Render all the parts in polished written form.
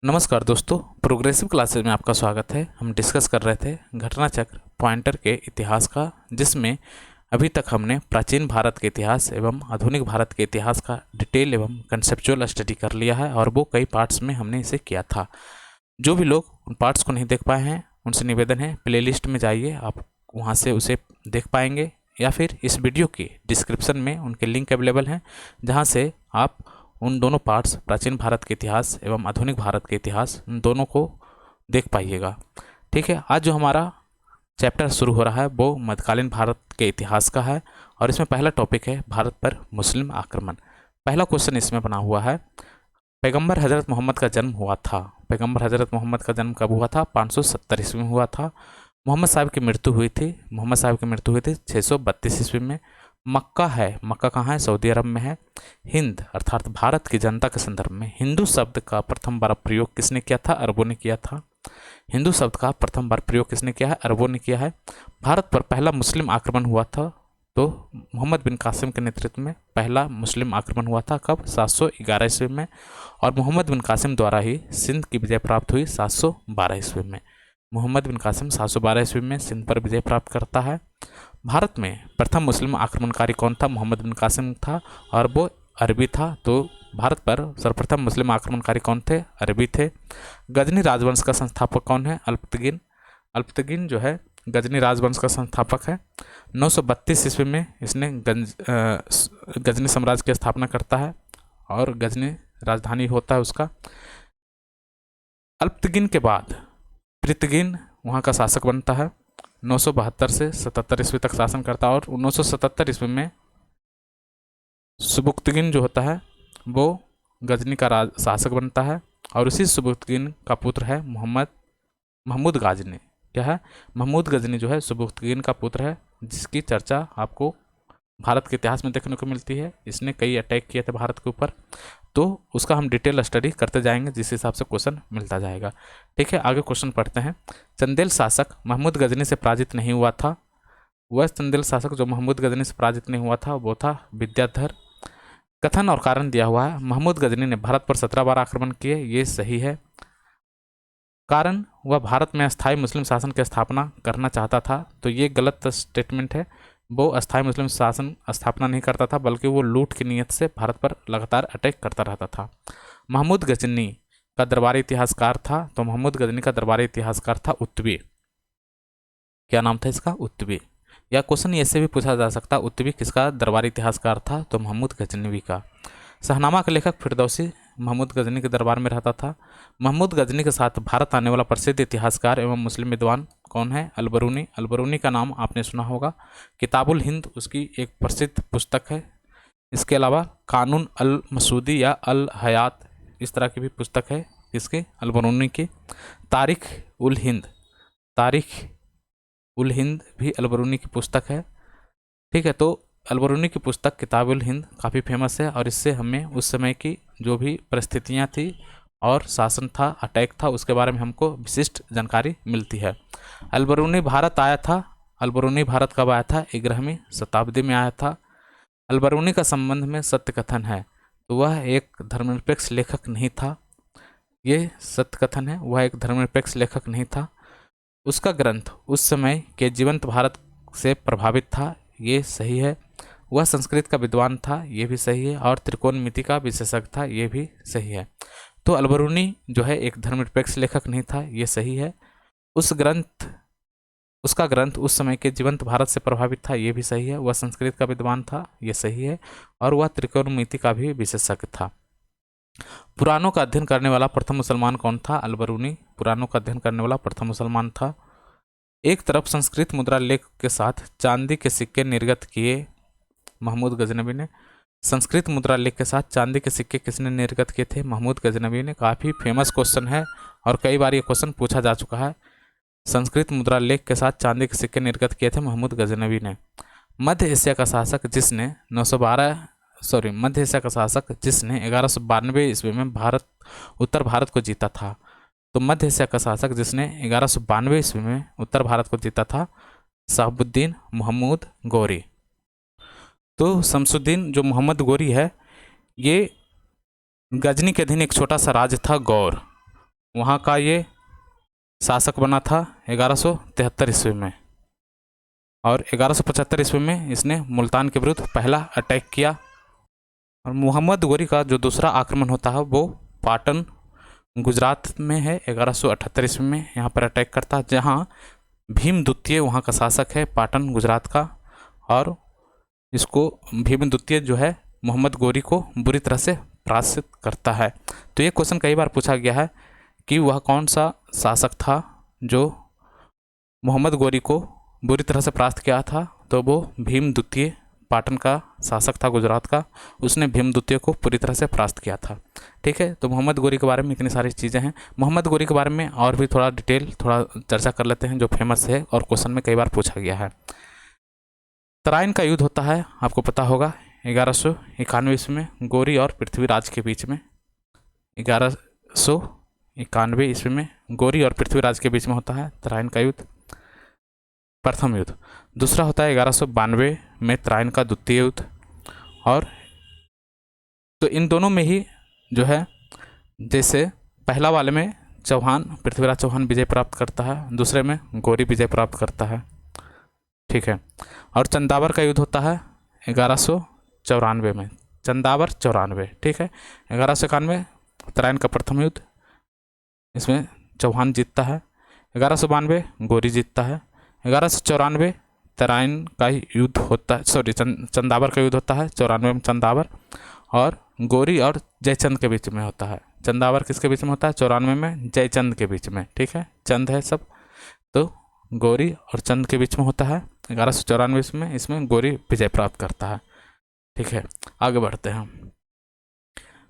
नमस्कार दोस्तों, progressive classes में आपका स्वागत है। हम डिस्कस कर रहे थे घटना चक्र पॉइंटर के इतिहास का, जिसमें अभी तक हमने प्राचीन भारत के इतिहास एवं आधुनिक भारत के इतिहास का डिटेल एवं कंसेप्चुअल स्टडी कर लिया है और वो कई पार्ट्स में हमने इसे किया था। जो भी लोग उन पार्ट्स को नहीं देख पाए हैं उनसे निवेदन है, प्लेलिस्ट में जाइए, आप वहाँ से उसे देख पाएंगे या फिर इस वीडियो की डिस्क्रिप्शन में उनके लिंक अवेलेबल हैं, जहाँ से आप उन दोनों पार्ट्स प्राचीन भारत के इतिहास एवं आधुनिक भारत के इतिहास उन दोनों को देख पाइएगा। ठीक है, आज जो हमारा चैप्टर शुरू हो रहा है वो मध्यकालीन भारत के इतिहास का है और इसमें पहला टॉपिक है भारत पर मुस्लिम आक्रमण। पहला क्वेश्चन इसमें बना हुआ है, पैगंबर हजरत मोहम्मद का जन्म हुआ था। पैगंबर हजरत मोहम्मद का जन्म कब हुआ था? 570 ईस्वी में हुआ था। मोहम्मद साहब की मृत्यु हुई थी 632 ईस्वी में। मक्का है, मक्का कहाँ है? सऊदी अरब में है। हिंद अर्थात भारत की जनता के संदर्भ में हिंदू शब्द का प्रथम बार प्रयोग किसने किया था? अरबों ने किया था। हिंदू शब्द का प्रथम बार प्रयोग किसने किया है? अरबों ने किया है। भारत पर पहला मुस्लिम आक्रमण हुआ था तो मोहम्मद बिन कासिम के नेतृत्व में पहला मुस्लिम आक्रमण हुआ था। कब? 711 ईस्वी में। और मोहम्मद बिन कासिम द्वारा ही सिंध की विजय प्राप्त हुई 712 ईस्वी में। मोहम्मद बिन कासिम 712 ईस्वी में सिंध पर विजय प्राप्त करता है। भारत में प्रथम मुस्लिम आक्रमणकारी कौन था? मोहम्मद बिन कासिम था और वो अरबी था। तो भारत पर सर्वप्रथम मुस्लिम आक्रमणकारी कौन थे? अरबी थे। गजनी राजवंश का संस्थापक कौन है? अल्पतगिन। अल्पतगिन जो है गजनी राजवंश का संस्थापक है। 932 ईस्वी में इसने गजनी साम्राज्य की स्थापना करता है और गजनी राजधानी होता है उसका। अल्पतगिन के बाद पृथगिन वहाँ का शासक बनता है। 972 से 77 ईस्वी तक शासन करता है और 977 ईस्वी में सुबुक्तगिन जो होता है वो गजनी का शासक बनता है और उसी सुबुक्तगिन का पुत्र है महमूद गाजनी। क्या है? महमूद गजनी जो है सुबुक्तगिन का पुत्र है, जिसकी चर्चा आपको भारत के इतिहास में देखने को मिलती है। इसने कई अटैक किए थे भारत के ऊपर, तो उसका हम डिटेल स्टडी करते जाएंगे जिस हिसाब से क्वेश्चन मिलता जाएगा। ठीक है, आगे क्वेश्चन पढ़ते हैं। चंदेल शासक महमूद गजनी से पराजित नहीं हुआ था। वह चंदेल शासक जो महमूद गजनी से पराजित नहीं हुआ था वो था विद्याधर। कथन और कारण दिया हुआ है, महमूद गजनी ने भारत पर 17 बार आक्रमण किए, ये सही है। कारण, वह भारत में अस्थायी मुस्लिम शासन की स्थापना करना चाहता था, तो ये गलत स्टेटमेंट है। वो अस्थायी मुस्लिम शासन स्थापना नहीं करता था, बल्कि वो लूट की नीयत से भारत पर लगातार अटैक करता रहता था। महमूद गजनी का दरबारी इतिहासकार था, तो महमूद गजनी का दरबारी इतिहासकार था उत्तवी। क्या नाम था इसका? उत्तवी। या क्वेश्चन ऐसे भी पूछा जा सकता, उत्तवी किसका दरबारी इतिहासकार था? तो महमूद गजनवी का। शहनामा का लेखक फिरदौसी महमूद गजनी के दरबार में रहता था। महमूद गजनी के साथ भारत आने वाला प्रसिद्ध इतिहासकार एवं मुस्लिम विद्वान कौन है? अलबरूनी। अलबरूनी का नाम आपने सुना होगा। किताबुल हिंद उसकी एक प्रसिद्ध पुस्तक है। इसके अलावा कानून अल मसूदी या अल हयात, इस तरह की भी पुस्तक है इसके, अलबरूनी की। तारीख उल हिंद, तारीख उल हिंद भी अलबरूनी की पुस्तक है। ठीक है, तो अलबरूनी की पुस्तक किताब उल हिंद काफ़ी फेमस है और इससे हमें उस समय की जो भी परिस्थितियाँ थी और शासन था, अटैक था, उसके बारे में हमको विशिष्ट जानकारी मिलती है। अलबरूनी भारत आया था। अलबरूनी भारत कब आया था? 11वीं शताब्दी में आया था। अलबरूनी का संबंध में सत्य कथन है, तो वह एक धर्मनिरपेक्ष लेखक नहीं था। ये सत्य कथन है, वह एक धर्मनिरपेक्ष लेखक नहीं था। उसका ग्रंथ उस समय के जीवंत भारत से प्रभावित था, ये सही है। वह संस्कृत का विद्वान था, ये भी सही है। और त्रिकोणमिति का विशेषज्ञ था, ये भी सही है। तो अलबरूनी जो है एक धर्मनिरपेक्ष लेखक नहीं था, ये सही है। उसका ग्रंथ उस समय के जीवंत भारत से प्रभावित था, ये भी सही है। वह संस्कृत का विद्वान था, ये सही है। और वह त्रिकोणमिति का भी विशेषज्ञ था। पुराणों का अध्ययन करने वाला प्रथम मुसलमान कौन था? अलबरूनी पुराणों का अध्ययन करने वाला प्रथम मुसलमान था। एक तरफ संस्कृत मुद्रा लेख के साथ चांदी के सिक्के निर्गत किए महमूद गजनवी ने। संस्कृत मुद्रा लेख के साथ चांदी के सिक्के किसने निर्गत किए थे? महमूद गजनवी ने। काफ़ी फेमस क्वेश्चन है और कई बार ये क्वेश्चन पूछा जा चुका है। संस्कृत मुद्रा लेख के साथ चांदी के सिक्के निर्गत किए थे महमूद गजनवी ने। मध्य एशिया का शासक जिसने 1192 ईस्वी में उत्तर भारत को जीता था। तो मध्य एशिया का शासक जिसने 1192 ईस्वी में उत्तर भारत को जीता था, शहाबुद्दीन महमूद गौरी। तो शमसुद्दीन जो मोहम्मद गौरी है, ये गजनी के अधीन एक छोटा सा राज्य था गौर, वहाँ का ये शासक बना था 1173 ईस्वी में, और 1175 ईस्वी में इसने मुल्तान के विरुद्ध पहला अटैक किया। और मोहम्मद गोरी का जो दूसरा आक्रमण होता है वो पाटन गुजरात में है, 1178 ईस्वी में यहाँ पर अटैक करता है, जहाँ भीम द्वितीय वहाँ का शासक है पाटन गुजरात का, और इसको भीम द्वितीय जो है मोहम्मद गोरी को बुरी तरह से पराजित करता है। तो ये क्वेश्चन कई बार पूछा गया है कि वह कौन सा शासक था जो मोहम्मद गोरी को बुरी तरह से परास्त किया था, तो वो भीम द्वितीय पाटन का शासक था गुजरात का, उसने भीम द्वितीय को पूरी तरह से परास्त किया था। ठीक है, तो मोहम्मद गोरी के बारे में इतनी सारी चीज़ें हैं। मोहम्मद गोरी के बारे में और भी थोड़ा डिटेल थोड़ा चर्चा कर लेते हैं जो फेमस है और क्वेश्चन में कई बार पूछा गया है। तराइन का युद्ध होता है, आपको पता होगा, 1191 ईस्वी में गोरी और पृथ्वीराज के बीच में। 1191 ईस्वी में गोरी और पृथ्वीराज के बीच में होता है तराइन का युद्ध, प्रथम युद्ध। दूसरा होता है 1192 में तराइन का द्वितीय युद्ध। और तो इन दोनों में ही जो है, जैसे पहला वाले में चौहान पृथ्वीराज चौहान विजय प्राप्त करता है, दूसरे में गोरी विजय प्राप्त करता है। ठीक है, और चंदावर का युद्ध होता है 1194 में, चंदावर 94। ठीक है, 1191 तराइन का प्रथम युद्ध, इसमें चौहान जीतता है। 1192 गोरी जीतता है। 1194 तराइन का युद्ध होता है, सॉरी चंदावर का युद्ध होता है 94 में चंदावर, और गोरी और जयचंद के बीच में होता है। चंदावर किसके बीच में होता है? 94 में जयचंद के बीच में। ठीक है, चंद है सब, तो गोरी और चंद के बीच में होता है 1194 में, इसमें गोरी विजय प्राप्त करता है। ठीक है, आगे बढ़ते हैं।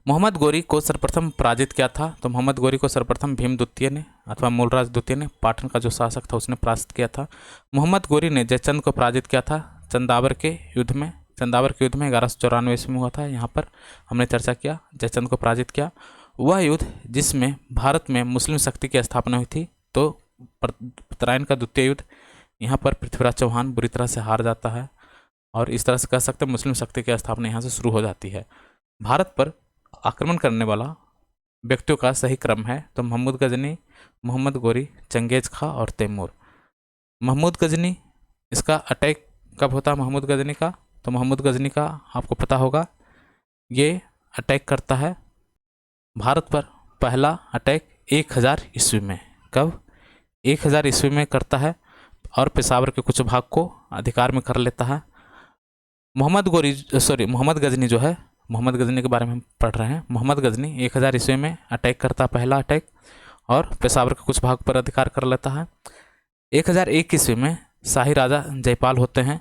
मोहम्मद गोरी को सर्वप्रथम पराजित किया था, तो मोहम्मद गोरी को सर्वप्रथम भीम द्वितीय ने अथवा मूलराज द्वितीय ने, पाटन का जो शासक था, उसने पराजित किया था। मोहम्मद गोरी ने जयचंद को पराजित किया था चंदावर के युद्ध में। चंदावर के युद्ध में 1194 ईस्वी में हुआ था, यहाँ पर हमने चर्चा किया, जयचंद को पराजित किया। वह युद्ध जिसमें भारत में मुस्लिम शक्ति की स्थापना हुई थी, तो तराइन का द्वितीय युद्ध, यहाँ पर पृथ्वीराज चौहान बुरी तरह से हार जाता है, और इस तरह से कह सकते हैं मुस्लिम शक्ति की स्थापना यहाँ से शुरू हो जाती है। भारत पर आक्रमण करने वाला व्यक्तियों का सही क्रम है, तो महमूद गजनी, मोहम्मद गोरी, चंगेज खां और तैमूर। महमूद गजनी, इसका अटैक कब होता है महमूद गजनी का? तो महमूद गजनी का आपको पता होगा, ये अटैक करता है भारत पर, पहला अटैक 1000 ईस्वी में। कब? 1000 ईस्वी में करता है, और पेशावर के कुछ भाग को अधिकार में कर लेता है। मोहम्मद गजनी जो है, मोहम्मद गजनी के बारे में हम पढ़ रहे हैं। मोहम्मद गजनी 1000 ईस्वी में अटैक करता, पहला अटैक, और पेशावर के कुछ भाग पर अधिकार कर लेता है। 1001 ईस्वी में शाही राजा जयपाल होते हैं,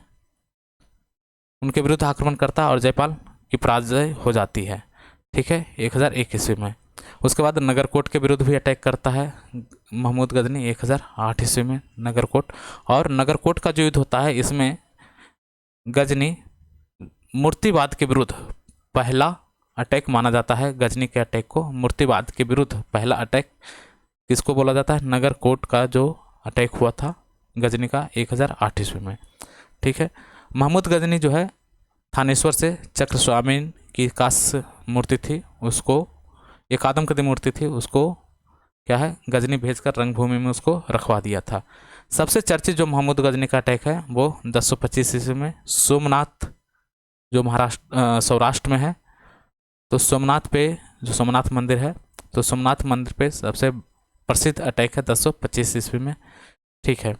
उनके विरुद्ध आक्रमण करता और जयपाल की पराजय हो जाती है। ठीक है, 1001 ईस्वी में। उसके बाद नगरकोट के विरुद्ध भी अटैक करता है महमूद गजनी 1008 ईस्वी में, नगरकोट। और नगरकोट का जो युद्ध होता है, इसमें गजनी मूर्तिवाद के विरुद्ध पहला अटैक माना जाता है। गजनी के अटैक को मूर्तिवाद के विरुद्ध पहला अटैक किसको बोला जाता है? नगरकोट का जो अटैक हुआ था गजनी का 1008 ईस्वी में। ठीक है, महमूद गजनी जो है, थानेश्वर से चक्र स्वामी की कांस्य मूर्ति थी, उसको, एक आदमकद मूर्ति थी, उसको क्या है, गजनी भेजकर रंगभूमि में उसको रखवा दिया था। सबसे चर्चित जो महमूद गजनी का अटैक है वो 1025 ईस्वी में सोमनाथ, जो महाराष्ट्र सौराष्ट्र में है, तो सोमनाथ पे जो सोमनाथ मंदिर है, तो सोमनाथ मंदिर पे सबसे प्रसिद्ध अटैक है 1025 ईस्वी में। ठीक है,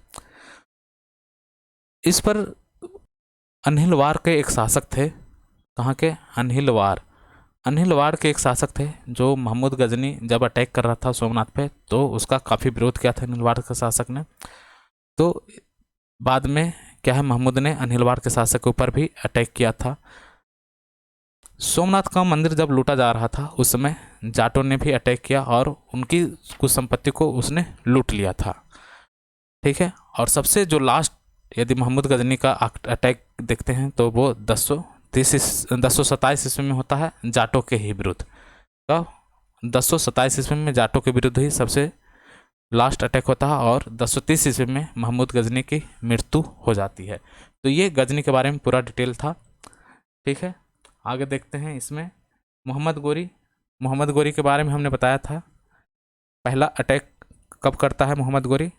इस पर अनहिलवार के एक शासक थे, कहाँ के? अनहिलवार के एक शासक थे, जो महमूद गजनी जब अटैक कर रहा था सोमनाथ पे, तो उसका काफ़ी विरोध किया था अनहिलवार के शासक ने। तो बाद में क्या है, महमूद ने अनहिलवार के शासक के ऊपर भी अटैक किया था। सोमनाथ का मंदिर जब लूटा जा रहा था, उस समय जाटों ने भी अटैक किया और उनकी कुछ संपत्ति को उसने लूट लिया था। ठीक है, और सबसे जो लास्ट, यदि महमूद गजनी का अटैक देखते हैं, तो वो 1027 ईस्वी में होता है जाटों के ही विरुद्ध। तो 1027 ईस्वी में जाटों के विरुद्ध ही सबसे लास्ट अटैक होता है, और 1030 ईस्वी में महमूद गजनी की मृत्यु हो जाती है। तो ये गजनी के बारे में पूरा डिटेल था। ठीक है, आगे देखते हैं। इसमें मोहम्मद गोरी के बारे में हमने बताया था पहला अटैक कब करता है मोहम्मद गोरी?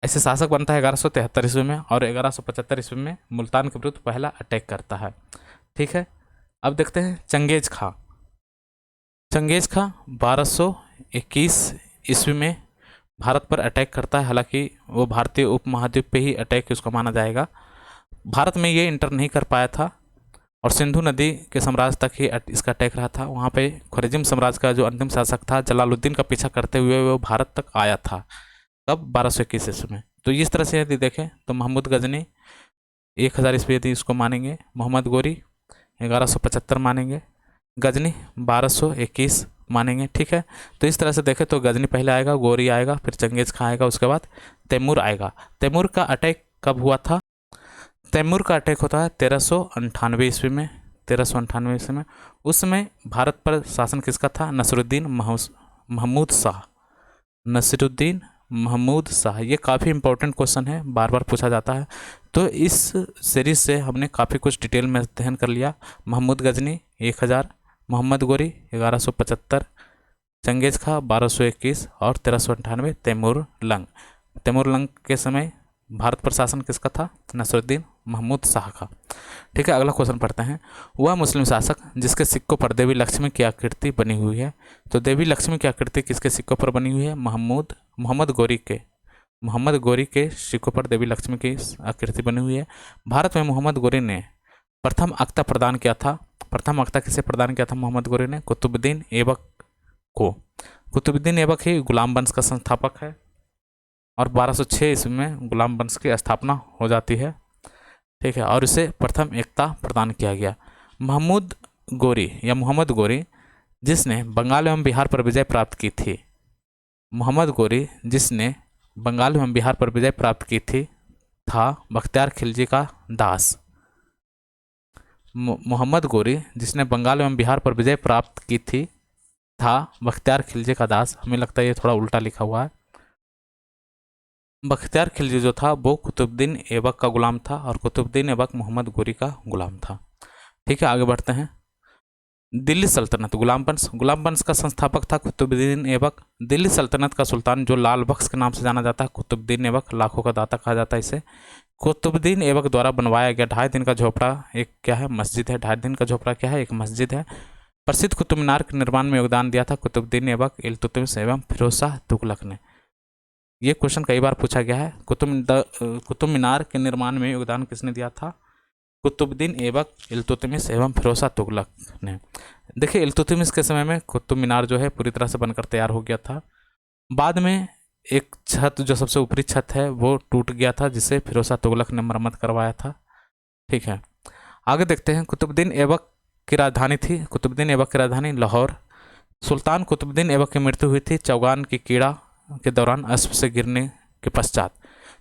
ऐसे शासक बनता है 1173 ईस्वी में, और 1175 ईस्वी में मुल्तान के विरुद्ध पहला अटैक करता है। ठीक है, अब देखते हैं चंगेज खां। चंगेज खां 1221 ईस्वी में भारत पर अटैक करता है। हालांकि वो भारतीय उपमहाद्वीप पे ही अटैक उसको माना जाएगा, भारत में ये इंटर नहीं कर पाया था, और सिंधु नदी के साम्राज्य तक ही इसका अटैक रहा था। वहाँ पे ख्वारिज़्म साम्राज्य का जो अंतिम शासक था जलालुद्दीन का पीछा करते हुए वो भारत तक आया था। कब? 1221 ईस्वी में। तो इस तरह से यदि देखें तो महमूद गजनी 1000 ईस्वी यदि इसको मानेंगे, मोहम्मद गोरी 1175 मानेंगे, गजनी 1221 मानेंगे। ठीक है, तो इस तरह से देखें तो गजनी पहले आएगा, गोरी आएगा, फिर चंगेज खां आएगा, उसके बाद तैमूर आएगा। तैमूर का अटैक कब हुआ था? तैमूर का अटैक होता है 1398 ईस्वी में। 1398 ईस्वी में उस समय भारत पर शासन किसका था? नसरुद्दीन महमूद शाह। नसरुद्दीन महमूद शाह, ये काफ़ी इंपॉर्टेंट क्वेश्चन है, बार बार पूछा जाता है। तो इस सीरीज से हमने काफ़ी कुछ डिटेल में अध्ययन कर लिया। महमूद गजनी 1000, मोहम्मद गोरी 1175, चंगेज खां 1221 और 1398 तैमूर लंग। तैमूर लंग के समय भारत पर शासन किसका था? नसरुद्दीन महमूद शाह का। ठीक है, अगला क्वेश्चन पढ़ते हैं। वह मुस्लिम शासक जिसके सिक्कों पर देवी लक्ष्मी की आकृति बनी हुई है। तो देवी लक्ष्मी की आकृति किसके सिक्कों पर बनी हुई है? मोहम्मद गोरी के सिक्कों पर देवी लक्ष्मी की आकृति बनी हुई है। भारत में मोहम्मद गोरी ने प्रथम अख्ता प्रदान किया था। प्रथम अख्ता किसे प्रदान किया था मोहम्मद गोरी ने? कुतुबुद्दीन ऐबक को। कुतुबुद्दीन ऐबक ही गुलाम वंश का संस्थापक है, और 1206 ईस्वी में गुलाम वंश की स्थापना हो जाती है। ठीक है, और इसे प्रथम एकता प्रदान किया गया। मोहम्मद गोरी जिसने बंगाल एवं बिहार पर विजय प्राप्त की थी। मोहम्मद गोरी जिसने बंगाल एवं बिहार पर विजय प्राप्त की थी था बख्तियार खिलजी का दास। मोहम्मद गोरी जिसने बंगाल एवं बिहार पर विजय प्राप्त की थी था बख्तियार खिलजी का दास। हमें लगता है ये थोड़ा उल्टा लिखा हुआ है। बख्तियार खिलजी जो था वो कुतुबुद्दीन ऐबक का गुलाम था, और कुतुबुद्दीन ऐबक मोहम्मद गोरी का गुलाम था। ठीक है, आगे बढ़ते हैं। दिल्ली सल्तनत, गुलाम वंश का संस्थापक था कुतुबुद्दीन ऐबक। दिल्ली सल्तनत का सुल्तान जो लाल बख्श के नाम से जाना जाता है, कुतुबुद्दीन ऐबक, लाखों का दाता कहा जाता है इसे। कुतुबुद्दीन ऐबक द्वारा बनवाया गया 2.5 दिन का झोपड़ा एक क्या है? मस्जिद है। 2.5 दिन का झोपड़ा क्या है? एक मस्जिद है। प्रसिद्ध कुतुब मीनार के निर्माण में योगदान दिया था कुतुबुद्दीन ऐबक, इल्तुतमिश एवं फिरोज शाह तुगलक ने। ये क्वेश्चन कई बार पूछा गया है। कुतुब मीनार के निर्माण में योगदान किसने दिया था? कुतुबुद्दीन ऐबक, इल्तुतमिश एवं फिरोज शाह तुगलक ने। देखिए, इल्तुतमिश के समय में कुतुब मीनार जो है पूरी तरह से बनकर तैयार हो गया था। बाद में एक छत, जो सबसे ऊपरी छत है, वो टूट गया था, जिसे फिरोज शाह तुगलक ने मरम्मत करवाया था। ठीक है, आगे देखते हैं। कुतुबुद्दीन ऐबक की राजधानी थी, कुतुबुद्दीन ऐबक की राजधानी लाहौर। सुल्तान कुतुबुद्दीन ऐबक की मृत्यु हुई थी चौगान की कीड़ा के दौरान अश्व से गिरने के पश्चात।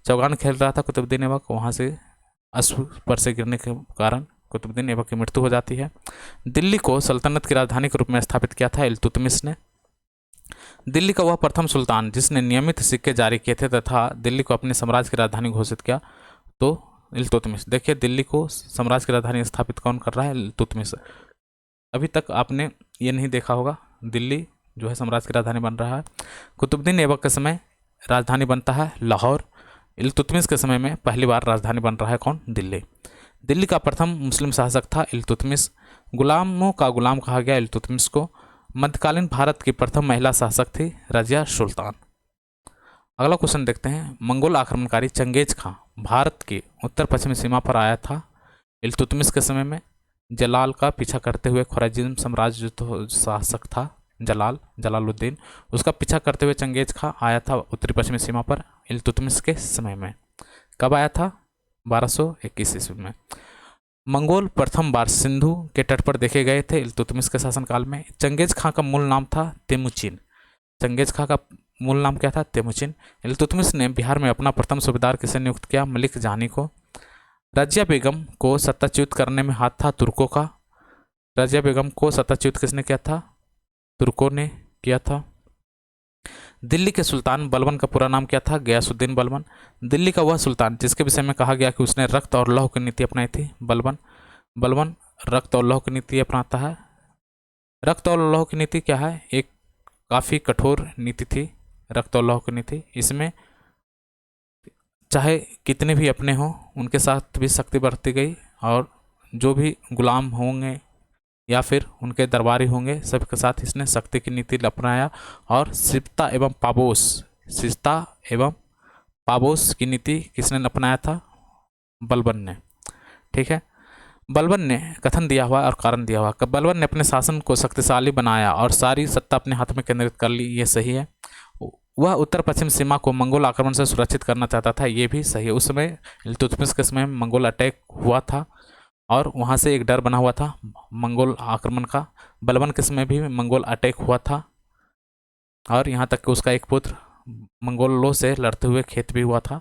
चौगान खेल रहा था कुतुबुद्दीन ऐबक, वहाँ से अश्व पर से गिरने के कारण कुतुबुद्दीन ऐबक की मृत्यु हो जाती है। दिल्ली को सल्तनत की राजधानी के रूप में स्थापित किया था इल्तुतमिश ने। दिल्ली का वह प्रथम सुल्तान जिसने नियमित सिक्के जारी किए थे तथा दिल्ली को अपने साम्राज्य की राजधानी घोषित किया, तो इल्तुतमिश। देखिए, दिल्ली को साम्राज्य की राजधानी स्थापित कौन कर रहा है? इल्तुतमिश। अभी तक आपने ये नहीं देखा होगा, दिल्ली जो है साम्राज्य की राजधानी बन रहा है। कुतुबुद्दीन ऐबक के समय राजधानी बनता है लाहौर। इल्तुतमिश के समय में पहली बार राजधानी बन रहा है कौन? दिल्ली। दिल्ली का प्रथम मुस्लिम शासक था इल्तुतमिश। गुलामों का गुलाम कहा गया इल्तुतमिश को। मध्यकालीन भारत की प्रथम महिला शासक थी रजिया सुल्तान। अगला क्वेश्चन देखते हैं। मंगोल आक्रमणकारी चंगेज खां भारत की उत्तर पश्चिमी सीमा पर आया था इल्तुतमिश के समय में। जलाल का पीछा करते हुए ख्वारिज़्म साम्राज्य जो शासक था जलालुद्दीन, उसका पीछा करते हुए चंगेज खां आया था उत्तरी पश्चिमी सीमा पर इल्तुतमिश के समय में। कब आया था? 1221 ईस्वी में। मंगोल प्रथम बार सिंधु के तट पर देखे गए थे इल्तुतमिश के शासनकाल में। चंगेज खां का मूल नाम था तेमुचिन। चंगेज खां का मूल नाम क्या था? तेमुचिन। इल्तुतमिश ने बिहार में अपना प्रथम सूबेदार किसे नियुक्त किया? मलिक जानी को। रजिया बेगम को सत्ताच्युत करने में हाथ था तुर्कों का। रजिया बेगम को सत्ताच्युत किसने किया था? तुर्कों ने किया था। दिल्ली के सुल्तान बलबन का पूरा नाम क्या था? गयासुद्दीन बलबन। दिल्ली का वह सुल्तान जिसके विषय में कहा गया कि उसने रक्त और लौह की नीति अपनाई थी, बलबन रक्त और लौह की नीति अपनाता है। रक्त और लौह की नीति क्या है? एक काफ़ी कठोर नीति थी, रक्तौलोह की नीति। इसमें चाहे कितने भी अपने हों उनके साथ भी सख्ती बरती गई, और जो भी गुलाम होंगे या फिर उनके दरबारी होंगे सबके साथ इसने सख्ती की नीति अपनाया। और शिष्टा एवं पाबोस की नीति किसने अपनाया था? बलबन ने। ठीक है, बलबन ने कथन दिया हुआ और कारण दिया हुआ। बलबन ने अपने शासन को शक्तिशाली बनाया और सारी सत्ता अपने हाथ में केंद्रित कर ली, ये सही है। वह उत्तर पश्चिम सीमा को मंगोल आक्रमण से सुरक्षित करना चाहता था, ये भी सही है। उस समय इल्तुतमिश के समय मंगोल अटैक हुआ था और वहाँ से एक डर बना हुआ था मंगोल आक्रमण का। बलबन के समय भी मंगोल अटैक हुआ था और यहाँ तक कि उसका एक पुत्र मंगोलों से लड़ते हुए खेत भी हुआ था।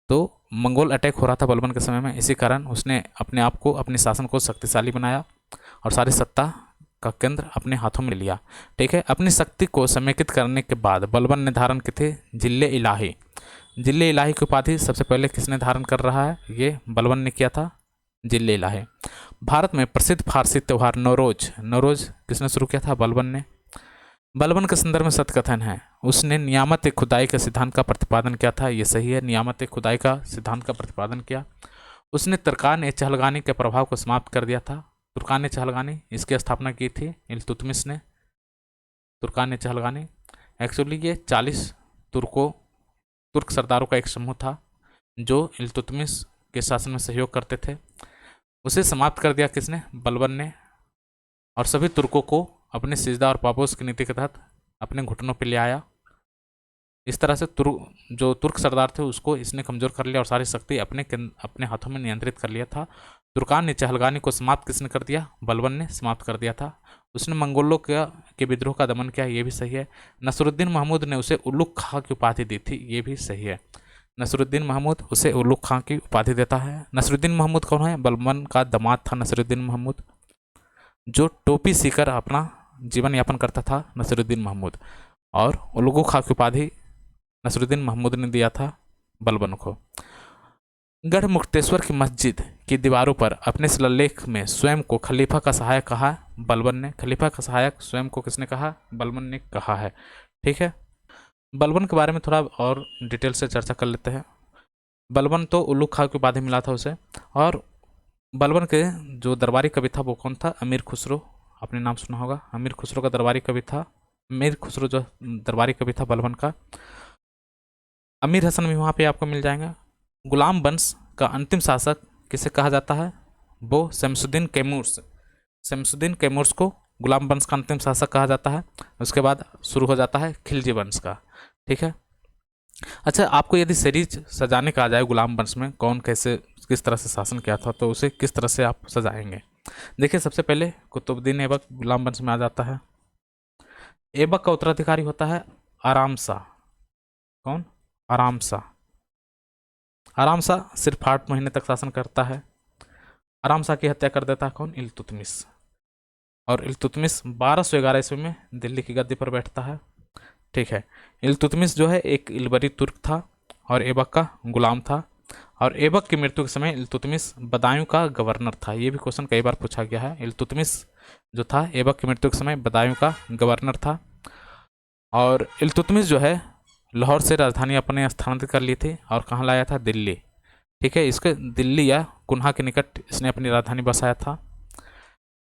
तो मंगोल अटैक हो रहा था बलबन के समय में, इसी कारण उसने अपने आप को, अपने शासन को शक्तिशाली बनाया और सारी सत्ता का केंद्र अपने हाथों में लिया। ठीक है, अपनी शक्ति को समेकित करने के बाद बलबन ने धारण किए थे जिले इलाही। जिले इलाही की उपाधि सबसे पहले किसने धारण कर रहा है? ये बलबन ने किया था, जिले इलाही। भारत में प्रसिद्ध फारसी त्यौहार नौरोज किसने शुरू किया था? बलबन ने। बलबन के संदर्भ में सत्कथन है, उसने नियामत खुदाई के सिद्धांत का प्रतिपादन किया था, ये सही है। नियामत खुदाई का सिद्धांत का प्रतिपादन किया। उसने तुर्कान चहलगानी के प्रभाव को समाप्त कर दिया था। तुर्कान चहलगानी, इसकी स्थापना की थी इल्तुतमिश ने। तुर्कान चहलगानी एक्चुअली ये 40 तुर्क सरदारों का एक समूह था जो इल्तुतमिश के शासन में सहयोग करते थे। उसे समाप्त कर दिया किसने? बलबन ने। और सभी तुर्कों को अपने सिजदा और पापोस की नीति के तहत अपने घुटनों पर ले आया। इस तरह से जो तुर्क सरदार थे उसको इसने कमज़ोर कर लिया और सारी शक्ति अपने हाथों में नियंत्रित कर लिया था। तुर्कान चहलगानी को समाप्त किसने कर दिया? बलबन ने समाप्त कर दिया था। उसने मंगोलों के विद्रोह का दमन किया, ये भी सही है। नसरुद्दीन महमूद ने उसे उलुग खां की उपाधि दी थी, ये भी सही है। नसरुद्दीन महमूद उसे उलुग खां की उपाधि देता है। नसरुद्दीन महमूद कौन है? बलबन का दामाद था नसरुद्दीन महमूद, जो टोपी सीकर अपना जीवन यापन करता था, नसरुद्दीन महमूद। और उलुग खां की उपाधि नसरुद्दीन महमूद ने दिया था बलबन को। गढ़ मुक्तेश्वर की मस्जिद की दीवारों पर अपने शिलालेख में स्वयं को खलीफा का सहायक कहा बलबन ने। खलीफा का सहायक स्वयं को किसने कहा? बलबन ने कहा है। ठीक है, बलबन के बारे में थोड़ा और डिटेल से चर्चा कर लेते हैं। बलबन तो उलुग खां की उपाधि मिला था उसे। और बलबन के जो दरबारी कवि था वो कौन था? अमीर खुसरो, आपने नाम सुना होगा। अमीर खुसरो का दरबारी कवि था। अमीर खुसरो जो दरबारी कवि था बलबन का। अमीर हसन भी वहाँ पे आपको मिल जाएगा। गुलाम वंश का अंतिम शासक किसे कहा जाता है? वो शमसुद्दीन कैमूर्स। शमसुद्दीन कैमूर्स को गुलाम वंश का अंतिम शासक कहा जाता है। उसके बाद शुरू हो जाता है खिलजी वंश का। ठीक है, अच्छा, आपको यदि सीरीज सजाने का आ जाए गुलाम वंश में कौन कैसे किस तरह से शासन किया था, तो उसे किस तरह से आप सजाएंगे? देखिए, सबसे पहले कुतुबुद्दीन ऐबक गुलाम वंश में आ जाता है। ऐबक का उत्तराधिकारी होता है आराम शाह। कौन? आराम शाह। आराम शाह सिर्फ 8 महीने तक शासन करता है। आराम शाह की हत्या कर देता है कौन? इल्तुतमिश। और इल्तुतमिश 1211 ईस्वी में दिल्ली की गद्दी पर बैठता है। ठीक है, इल्तुतमिश जो है एक इलबरी तुर्क था और ऐबक का गुलाम था। और ऐबक की मृत्यु के समय इल्तुतमिश बदायूं का गवर्नर था। ये भी क्वेश्चन कई बार पूछा गया है। इल्तुतमिश जो था ऐबक की मृत्यु के समय बदायूं का गवर्नर था। और इल्तुतमिश जो है लाहौर से राजधानी अपने स्थानांतरित कर ली थी और कहाँ लाया था? दिल्ली। ठीक है, इसके दिल्ली या कुन्हा के निकट इसने अपनी राजधानी बसाया था।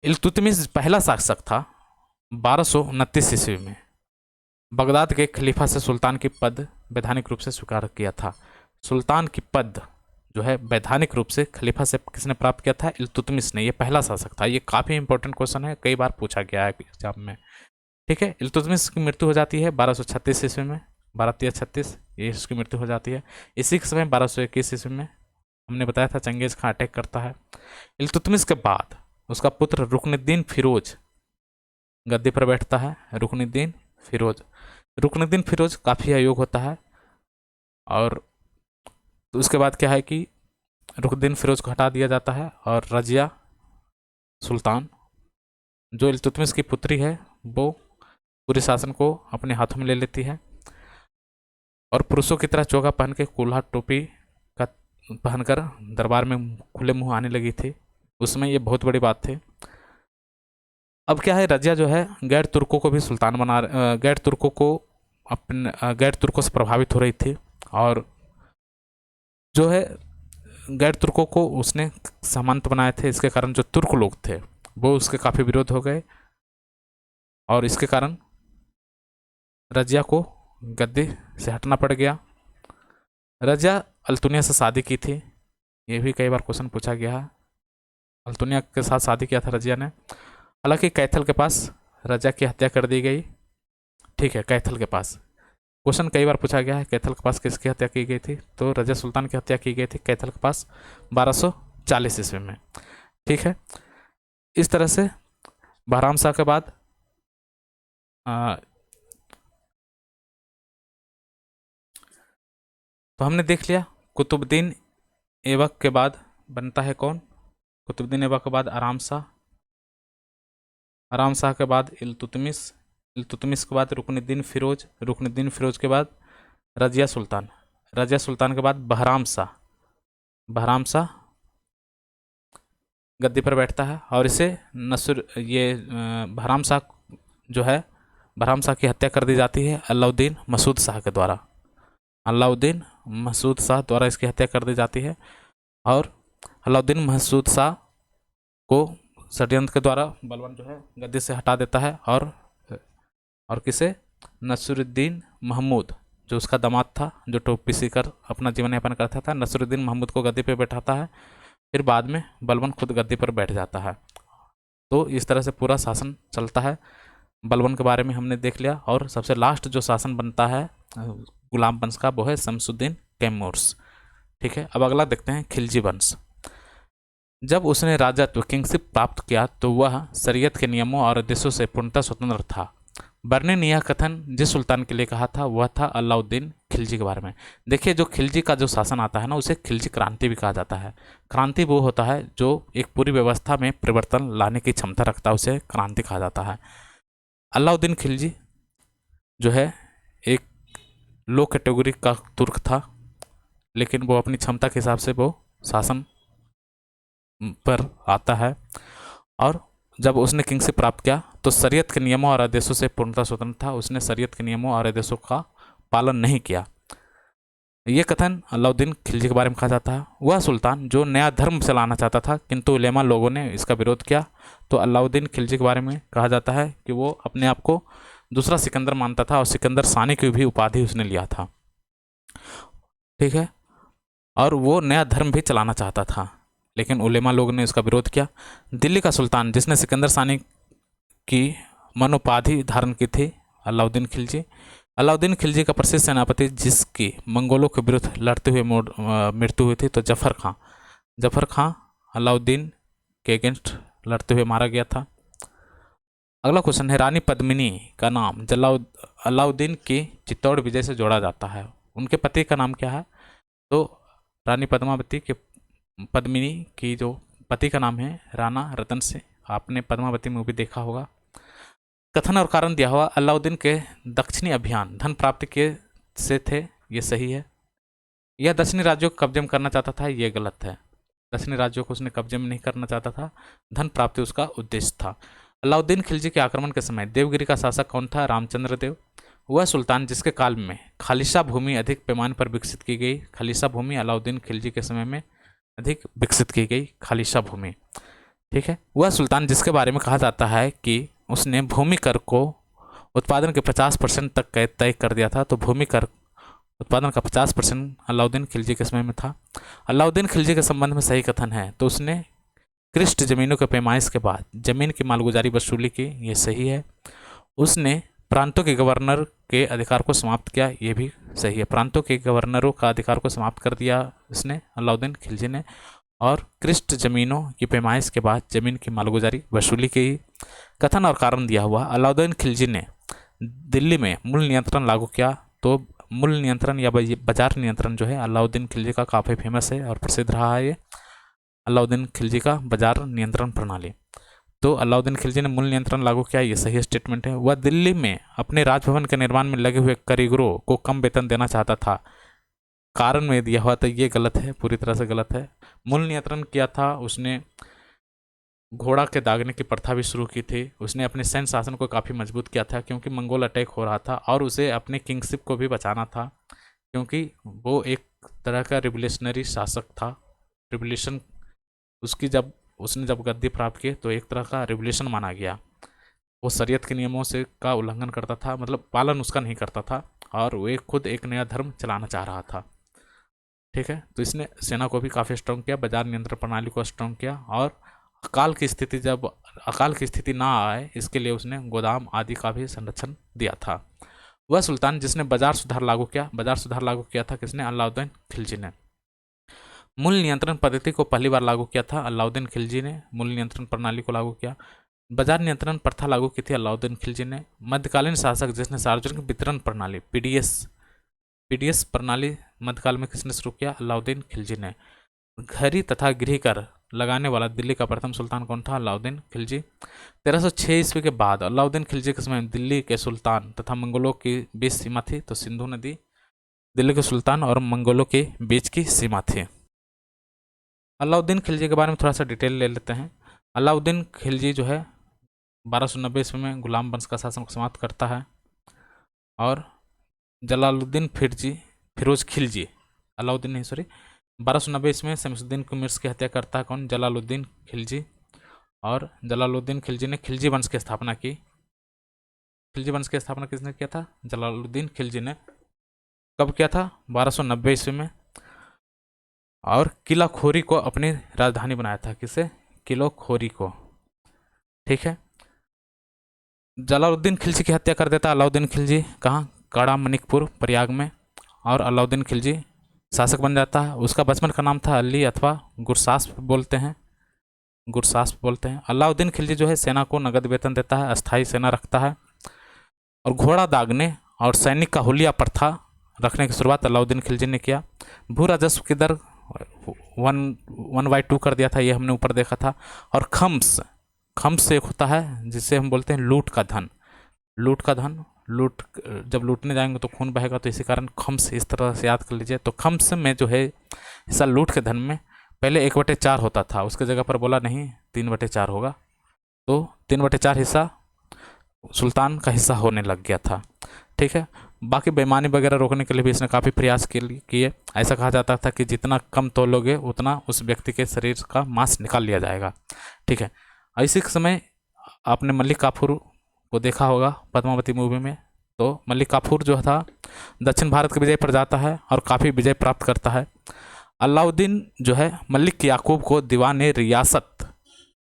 इल्तुतमिश पहला शासक था 1229 ईस्वी में। बगदाद के खलीफा से सुल्तान की पद वैधानिक रूप से स्वीकार किया था। सुल्तान की पद जो है वैधानिक रूप से खलीफा से किसने प्राप्त किया था? इल्तुतमिश ने। ये पहला शासक था। ये काफ़ी इंपॉर्टेंट क्वेश्चन है, कई बार पूछा गया है एग्जाम में। ठीक है, इल्तुतमिश की मृत्यु हो जाती है 1236 ईस्वी में। 1236 ये इसकी मृत्यु हो जाती है। इसी के समय 1221 ईस्वी में हमने बताया था चंगेज खां अटैक करता है। इल्तुतमिश के बाद उसका पुत्र रुकनुद्दीन फिरोज गद्दी पर बैठता है। रुकनुद्दीन फिरोज काफ़ी अयोग्य होता है। और उसके बाद क्या है कि रुकनुद्दीन फिरोज को हटा दिया जाता है और रजिया सुल्तान जो इल्तुतमिश की पुत्री है वो पूरे शासन को अपने हाथों में ले लेती है और पुरुषों की तरह चोगा पहन के कुल्हा टोपी का पहनकर दरबार में खुले मुंह आने लगी थी। उसमें ये बहुत बड़ी बात थी। अब क्या है, रजिया जो है गैर तुर्कों को भी सुल्तान गैर तुर्कों को गैर तुर्कों से प्रभावित हो रही थी, और जो है गैर तुर्कों को उसने सामंत बनाए थे। इसके कारण जो तुर्क लोग थे वो उसके काफ़ी विरोध हो गए, और इसके कारण रजिया को गद्दी से हटना पड़ गया। रजिया अल्तुनिया से शादी की थी, ये भी कई बार क्वेश्चन पूछा गया है। अल्तुनिया के साथ शादी किया था रजिया ने। हालांकि कैथल के पास रजिया की हत्या कर दी गई। ठीक है, कैथल के पास क्वेश्चन कई बार पूछा गया है, कैथल के पास किसकी हत्या की गई थी? तो रजिया सुल्तान की हत्या की गई थी कैथल के पास 1240 ईस्वी में। ठीक है, इस तरह से बहराम शाह के बाद तो हमने देख लिया कुतुबुद्दीन ऐबक के बाद बनता है कौन? कुतुबुद्दीन ऐबक के बाद आराम शाह, आराम शाह के बाद इल्तुतमिश, इल्तुतमिश के बाद रुकनुद्दीन फिरोज, रुकनुद्दीन फिरोज के बाद रजिया सुल्तान, रजिया सुल्तान के बाद बहराम शाह, बहराम शाह गद्दी पर बैठता है। और इसे बहराम शाह जो है, बहराम शाह की हत्या कर दी जाती है अलाउद्दीन मसूद शाह के द्वारा, अलाउद्दीन मसूद शाह द्वारा इसकी हत्या कर दी जाती है। और अलाउद्दीन मसूद शाह को षड्यंत्र के द्वारा बलबन जो है गद्दी से हटा देता है, और किसे? नसरुद्दीन महमूद, जो उसका दामाद था, जो टोपी सीकर अपना जीवन यापन करता था, नसरुद्दीन महमूद को गद्दी पर बैठाता है। फिर बाद में बलबन खुद गद्दी पर बैठ जाता है। तो इस तरह से पूरा शासन चलता है। बलबन के बारे में हमने देख लिया। और सबसे लास्ट जो शासन बनता है गुलाम वंश का, वो है शमसुद्दीन कैमूर्स। ठीक है, अब अगला देखते हैं खिलजी वंश। जब उसने राजत्व किंगशिप प्राप्त किया तो वह शरीयत के नियमों और आदेशों से पूर्णतः स्वतंत्र था। बर्ने ने यह कथन जिस सुल्तान के लिए कहा था वह था अलाउद्दीन खिलजी के बारे में। देखिए, जो खिलजी का जो शासन आता है ना, उसे खिलजी क्रांति भी कहा जाता है। क्रांति वो होता है जो एक पूरी व्यवस्था में परिवर्तन लाने की क्षमता रखता है, उसे क्रांति कहा जाता है। अलाउद्दीन खिलजी जो है एक लो कैटेगरी का तुर्क था, लेकिन वो अपनी क्षमता के हिसाब से वो शासन पर आता है। और जब उसने किंगशिप प्राप्त किया तो शरीयत के नियमों और आदेशों से पूर्णतः स्वतंत्र था। उसने शरीयत के नियमों और आदेशों का पालन नहीं किया। ये कथन अलाउद्दीन खिलजी के बारे में कहा जाता है। वह सुल्तान जो नया धर्म चलाना चाहता था, किंतु उलेमा लोगों ने इसका विरोध किया। तो अलाउद्दीन खिलजी के बारे में कहा जाता है कि वो अपने आप को दूसरा सिकंदर मानता था, और सिकंदर सानी की भी उपाधि उसने लिया था। ठीक है, और वो नया धर्म भी चलाना चाहता था, लेकिन उलेमा लोग ने इसका विरोध किया। दिल्ली का सुल्तान जिसने सिकंदर सानी की मनोपाधि धारण की थी, अलाउद्दीन खिलजी। अलाउद्दीन खिलजी का प्रसिद्ध सेनापति जिसकी मंगोलों के विरुद्ध लड़ते हुए मृत्यु हुई थी, तो जफर खां, जफर खां अलाउद्दीन के अगेंस्ट लड़ते हुए मारा गया था। अगला क्वेश्चन है, रानी पद्मिनी का नाम अलाउद्दीन की चित्तौड़ विजय से जोड़ा जाता है। उनके पति का नाम क्या है? तो रानी पद्मावती के पद्मिनी की जो पति का नाम है राणा रतन सिंह। आपने पद्मावती मूवी देखा होगा। कथन और कारण दिया हुआ, अलाउद्दीन के दक्षिणी अभियान धन प्राप्ति के से थे, ये सही है। यह दक्षिणी राज्यों को कब्जे में करना चाहता था, ये गलत है। दक्षिणी राज्यों को उसने कब्जे में नहीं करना चाहता था, धन प्राप्ति उसका उद्देश्य था। अलाउद्दीन खिलजी के आक्रमण के समय देवगिरी का शासक कौन था? रामचंद्र देव। वह सुल्तान जिसके काल में खालिशा भूमि अधिक पैमाने पर विकसित की गई। खालिशा भूमि अलाउद्दीन खिलजी के समय में अधिक विकसित की गई, खालिशा भूमि। ठीक है, वह सुल्तान जिसके बारे में कहा जाता है कि उसने भूमि कर को उत्पादन के 50% तक तय कर दिया था। तो भूमि कर उत्पादन का 50% अलाउद्दीन खिलजी के समय में था। अलाउद्दीन खिलजी के संबंध में सही कथन है, तो उसने कृष्ट जमीनों के पैमाइश के बाद जमीन की मालगुजारी वसूली की, ये सही है। उसने प्रांतों के गवर्नर के अधिकार को समाप्त किया, ये भी सही है। प्रांतों के गवर्नरों का अधिकार को समाप्त कर दिया इसने, अलाउद्दीन खिलजी ने। और कृष्ट जमीनों की पैमाइश के बाद जमीन की मालगुजारी वसूली की। कथन और कारण दिया हुआ, अलाउद्दीन खिलजी ने दिल्ली में मूल नियंत्रण लागू किया। तो मूल नियंत्रण या बाजार नियंत्रण जो है अलाउद्दीन खिलजी का काफ़ी फेमस है और प्रसिद्ध रहा है ये, अलाउद्दीन खिलजी का बाजार नियंत्रण प्रणाली। तो अलाउद्दीन खिलजी ने मूल नियंत्रण लागू किया, ये सही स्टेटमेंट है। वह दिल्ली में अपने राजभवन के निर्माण में लगे हुए कारीगरों को कम वेतन देना चाहता था, कारण में दिया हुआ, तो ये गलत है, पूरी तरह से गलत है। मूल नियंत्रण किया था उसने घोड़ा के दागने की प्रथा भी शुरू की थी। उसने अपने सैन्य शासन को काफ़ी मजबूत किया था, क्योंकि मंगोल अटैक हो रहा था और उसे अपने किंगशिप को भी बचाना था, क्योंकि वो एक तरह का रिवोल्यूशनरी शासक था। रिवोल्यूशन उसकी जब उसने जब गद्दी प्राप्त की तो एक तरह का रिवोल्यूशन माना गया। वो शरीयत के नियमों से का उल्लंघन करता था, मतलब पालन उसका नहीं करता था, और वो खुद एक नया धर्म चलाना चाह रहा था। ठीक है, तो इसने सेना को भी काफ़ी स्ट्रॉन्ग किया, बाजार नियंत्रण प्रणाली को स्ट्रॉन्ग किया, और अकाल की स्थिति ना आए इसके लिए उसने गोदाम आदि का भी संरक्षण दिया था। वह सुल्तान जिसने बाजार सुधार लागू किया था किसने? अलाउद्दीन खिलजी ने। मूल नियंत्रण पद्धति को पहली बार लागू किया था अलाउद्दीन खिलजी ने। मूल नियंत्रण प्रणाली को लागू किया। बाजार नियंत्रण प्रथा लागू की थी अलाउद्दीन खिलजी ने। मध्यकालीन शासक जिसने सार्वजनिक वितरण प्रणाली पीडीएस प्रणाली मध्यकाल में किसने शुरू किया? अलाउद्दीन खिलजी ने। घरी तथा गृह कर लगाने वाला दिल्ली का प्रथम सुल्तान कौन था? अलाउद्दीन खिलजी। 1306 ईस्वी के बाद अलाउद्दीन खिलजी के समय दिल्ली के सुल्तान तथा मंगोलों की बीच सीमा थी, तो सिंधु नदी दिल्ली के सुल्तान और मंगोलों के बीच की सीमा थी। अलाउद्दीन खिलजी के बारे में थोड़ा सा डिटेल ले लेते हैं। अलाउद्दीन खिलजी जो है 1290 ईस्वी में गुलाम वंश का शासन को समाप्त करता है, और जलालुद्दीन फिरोज खिलजी, अलाउद्दीन नहीं सॉरी, 1290 ईस्वी में शमसुद्दीन कुमिर्स की हत्या करता है कौन? जलालुद्दीन खिलजी। और जलालुद्दीन खिलजी ने खिलजी वंश की स्थापना की। खिलजी वंश की स्थापना किसने किया था? जलालुद्दीन खिलजी ने। कब किया था? 1290 ईस्वी में। और किला खोरी को अपनी राजधानी बनाया था। किसे? किलो खोरी को। ठीक है, जलालुद्दीन खिलजी की हत्या कर देता अलाउद्दीन खिलजी। कहाँ? काड़ा मनिकपुर प्रयाग में। और अलाउद्दीन खिलजी शासक बन जाता है। उसका बचपन का नाम था अली अथवा गुरसास्प बोलते हैं, अलाउद्दीन खिलजी जो है सेना को नगद वेतन देता है, अस्थायी सेना रखता है, और घोड़ा दागने और सैनिक का हुलिया प्रथा रखने की शुरुआत अलाउद्दीन खिलजी ने किया। भू राजस्व की दर 1/2 कर दिया था, ये हमने ऊपर देखा था। और खम्स एक होता है जिसे हम बोलते हैं लूट का धन। जब लूटने जाएंगे तो खून बहेगा, तो इसी कारण खम्स इस तरह से याद कर लीजिए। तो खम्स में जो है हिस्सा लूट के धन में पहले 1/4 होता था, उसके जगह पर बोला नहीं 3/4 होगा, तो 3/4 हिस्सा सुल्तान का हिस्सा होने लग गया था। ठीक है, बाकी बेईमानी वगैरह रोकने के लिए भी इसने काफ़ी प्रयास किए। ऐसा कहा जाता था कि जितना कम तोलोगे उतना उस व्यक्ति के शरीर का मांस निकाल लिया जाएगा। ठीक है, इसी समय आपने मलिक काफूर को देखा होगा पद्मावती मूवी में। तो मलिक काफूर जो था दक्षिण भारत के विजय पर जाता है और काफ़ी विजय प्राप्त करता है। अलाउद्दीन जो है मलिक याकूब को दीवाने रियासत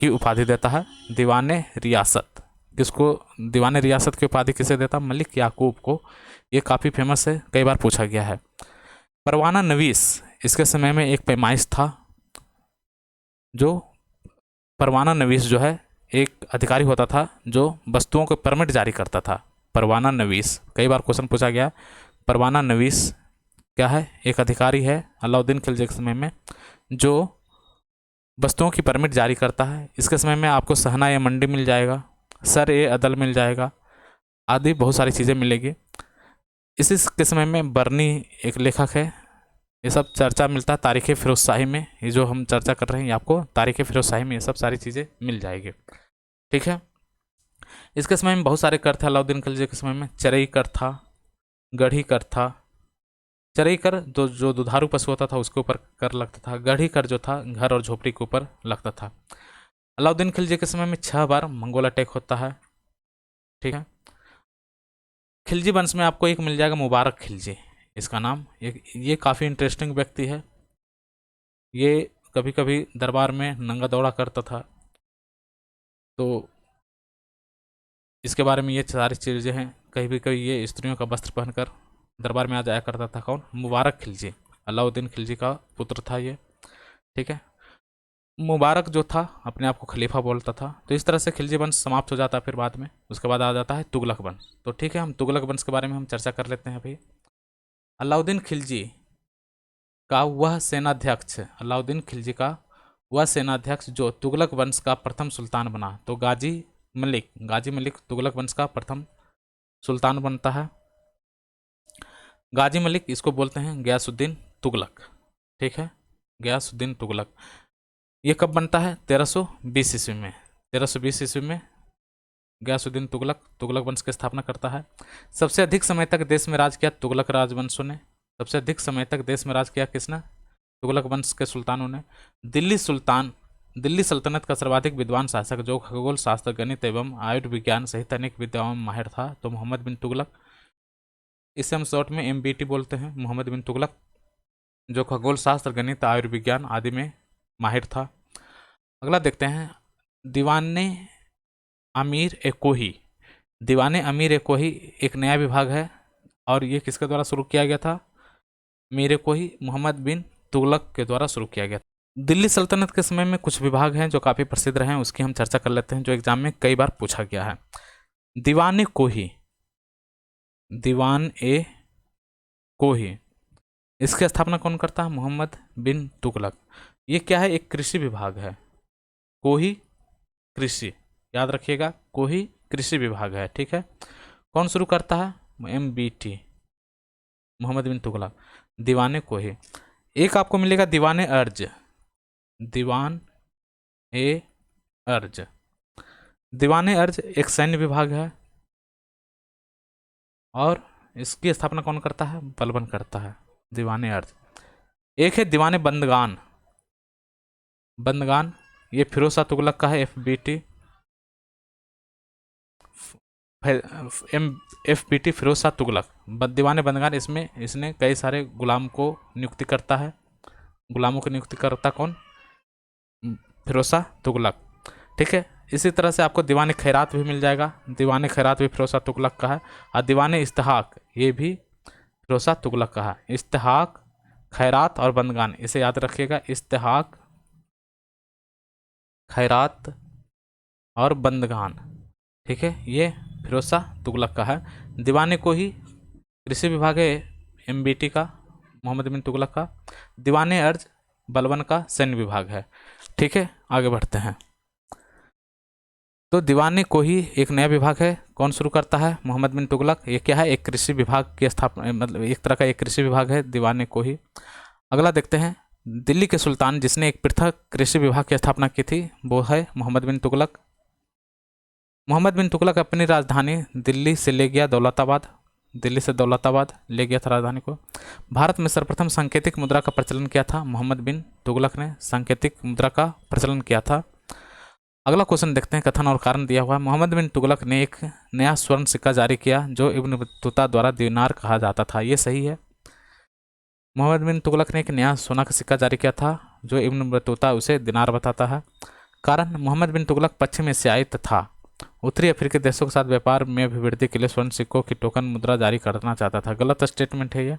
की उपाधि देता है। दीवाने रियासत किसको? दीवाने रियासत की उपाधि किसे देता? मलिक याकूब को। ये काफ़ी फेमस है, कई बार पूछा गया है। परवाना नवीस इसके समय में एक पैमाइश था। जो परवाना नवीस जो है एक अधिकारी होता था जो वस्तुओं को परमिट जारी करता था। परवाना नवीस कई बार क्वेश्चन पूछा गया। परवाना नवीस क्या है? एक अधिकारी है अलाउद्दीन खिलजी के समय में जो वस्तुओं की परमिट जारी करता है। इसके समय में आपको सहना या मंडी मिल जाएगा, सर ए अदल मिल जाएगा, आदि बहुत सारी चीज़ें मिलेगी। इसी के समय में बर्नी एक लेखक है। ये सब चर्चा मिलता है तारीख़ फिरोज शाही में। ये जो हम चर्चा कर रहे हैं ये आपको तारीख़ फिरोज शाही में ये सब सारी चीज़ें मिल जाएगी। ठीक है, इसके समय में बहुत सारे कर थे अलाउद्दीन खिलजी के समय में। चरई कर था, गढ़ी कर था। चरई कर जो दुधारू पशु होता था उसके ऊपर कर लगता था। गढ़ी कर जो था घर और झोपड़ी के ऊपर लगता था। अलाउद्दीन खिलजी के समय में 6 बार मंगोल अटैक होता है। ठीक है, खिलजी वंश में आपको एक मिल जाएगा मुबारक खिलजी, इसका नाम। ये काफ़ी इंटरेस्टिंग व्यक्ति है। ये कभी कभी दरबार में नंगा दौड़ा करता था, तो इसके बारे में ये सारी चीज़ें हैं। कभी कभी ये स्त्रियों का वस्त्र पहनकर दरबार में आ जाया करता था। कौन? मुबारक खिलजी, अलाउद्दीन खिलजी का पुत्र था ये। ठीक है, मुबारक जो था अपने आप को खलीफा बोलता था। तो इस तरह से खिलजी वंश समाप्त हो जाता है। फिर बाद में उसके बाद आ जाता है तुगलक वंश। तो ठीक है, हम तुगलक वंश के बारे में हम चर्चा कर लेते हैं अभी। अलाउद्दीन खिलजी का वह सेनाध्यक्ष, अलाउद्दीन खिलजी का वह सेनाध्यक्ष जो तुगलक वंश का प्रथम सुल्तान बना। तो गाजी मलिक तुगलक वंश का प्रथम सुल्तान बनता है। गाजी मलिक इसको बोलते हैं गयासुद्दीन तुगलक। ठीक है, गयासुद्दीन तुगलक। ये कब बनता है? 1320 ईस्वी में। 1320 ईस्वी में गयासुद्दीन तुगलक वंश की स्थापना करता है। सबसे अधिक समय तक देश में राज किया तुगलक राजवंशों ने। सबसे अधिक समय तक देश में राज किया किसने? तुगलक वंश के सुल्तानों ने। दिल्ली सल्तनत का सर्वाधिक विद्वान शासक जो खगोल शास्त्र, गणित एवं आयुर्विज्ञान सहित अनेक विद्याओं में माहिर था तो मोहम्मद बिन तुगलक। इसे हम शॉर्ट में MBT बोलते हैं, मोहम्मद बिन तुगलक, जो खगोल शास्त्र, गणित, आयुर्विज्ञान आदि में माहिर था। अगला देखते हैं, दीवाने अमीर ए कोही। दीवाने अमीर ए कोही एक नया विभाग है और ये किसके द्वारा शुरू किया गया था? मीर कोही मोहम्मद बिन तुगलक के द्वारा शुरू किया गया। दिल्ली सल्तनत के समय में कुछ विभाग हैं जो काफ़ी प्रसिद्ध रहे हैं, उसकी हम चर्चा कर लेते हैं, जो एग्जाम में कई बार पूछा गया है। दीवान कोही, दीवान ए कोही, इसकी स्थापना कौन करता है? मोहम्मद बिन तुगलक। ये क्या है? एक कृषि विभाग है। कोही कृषि, याद रखिएगा, कोही कृषि विभाग है, ठीक है। कौन शुरू करता है? MBT, मोहम्मद बिन तुगलक। दीवाने कोही। एक आपको मिलेगा दीवाने अर्ज, दीवान ए अर्ज। दीवाने अर्ज एक सैन्य विभाग है और इसकी स्थापना कौन करता है? बलबन करता है, दीवाने अर्ज। एक है दीवाने बंदगान, बंदगान ये फिरोज शाह तुगलक का है, FBT, FBT फिरोज शाह तुगलक। दीवाने बंदगान, इसमें इसने कई सारे गुलाम को नियुक्ति करता है। गुलामों की नियुक्ति करता कौन? फिरोज शाह तुगलक, ठीक है। इसी तरह से आपको दीवाने खैरात भी मिल जाएगा, दीवाने खैरात भी फिरोज शाह तुगलक का है। और दीवाने इस्तेहाक ये भी फिरोज शाह तुगलक का है। इस्तेहाक, खैरात और बंदगान, इसे याद रखिएगा, इस्तेहाक, खैरात और बंदगान, ठीक है, ये फिरोज शाह तुगलक का है। दीवाने को ही कृषि विभाग है, MBT का, मोहम्मद बिन तुगलक का। दीवाने अर्ज बलबन का सैन्य विभाग है, ठीक है। आगे बढ़ते हैं, तो दीवाने को ही एक नया विभाग है, कौन शुरू करता है? मोहम्मद बिन तुगलक। ये क्या है? एक कृषि विभाग की स्थापना, मतलब एक तरह का एक कृषि विभाग है दीवाने को ही। अगला देखते हैं, दिल्ली के सुल्तान जिसने एक पृथक कृषि विभाग की स्थापना की थी वो है मोहम्मद बिन तुगलक। मोहम्मद बिन तुगलक अपनी राजधानी दिल्ली से ले गया दौलताबाद, दिल्ली से दौलताबाद ले गया था राजधानी को। भारत में सर्वप्रथम सांकेतिक मुद्रा का प्रचलन किया था, मोहम्मद बिन तुगलक ने सांकेतिक मुद्रा का प्रचलन किया था। अगला क्वेश्चन देखते हैं, कथन और कारण दिया हुआ है। मोहम्मद बिन तुगलक ने एक नया स्वर्ण सिक्का जारी किया जो इब्न बतूता द्वारा दीनार कहा जाता था, ये सही है। मोहम्मद बिन तुगलक ने एक नया सोना का सिक्का जारी किया था जो इब्न बतूता उसे दीनार बताता है। कारण, मोहम्मद बिन तुगलक पश्चिम एशियाई तथा उत्तरी अफ्रीकी देशों के साथ व्यापार में अभिवृद्धि के लिए स्वर्ण सिक्कों की टोकन मुद्रा जारी करना चाहता था। गलत स्टेटमेंट है ये।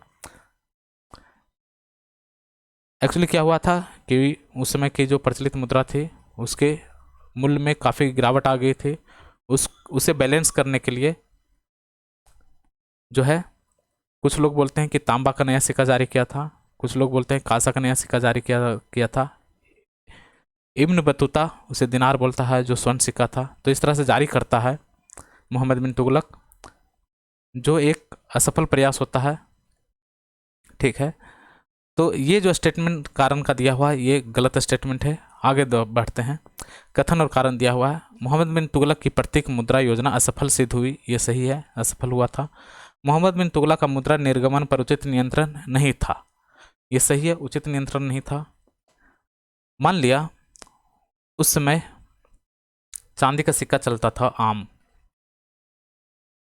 एक्चुअली क्या हुआ था कि उस समय की जो प्रचलित मुद्रा थी उसके मूल्य में काफ़ी गिरावट आ गई थी। उसे बैलेंस करने के लिए जो है, कुछ लोग बोलते हैं कि तांबा का नया सिक्का जारी किया था, कुछ लोग बोलते हैं कांसा का नया सिक्का जारी किया था। इब्न बतूता उसे दिनार बोलता है जो स्वर्ण सिक्का था। तो इस तरह से जारी करता है मोहम्मद बिन तुगलक, जो एक असफल प्रयास होता है, ठीक है। तो ये जो स्टेटमेंट कारण का दिया हुआ है ये गलत स्टेटमेंट है। आगे बढ़ते हैं, कथन और कारण दिया हुआ है। मोहम्मद बिन तुगलक की प्रतीक मुद्रा योजना असफल सिद्ध हुई, ये सही है, असफल हुआ था। मोहम्मद बिन तुगलक का मुद्रा निर्गमन पर उचित नियंत्रण नहीं था, ये सही है, उचित नियंत्रण नहीं था। मान लिया उस समय चांदी का सिक्का चलता था,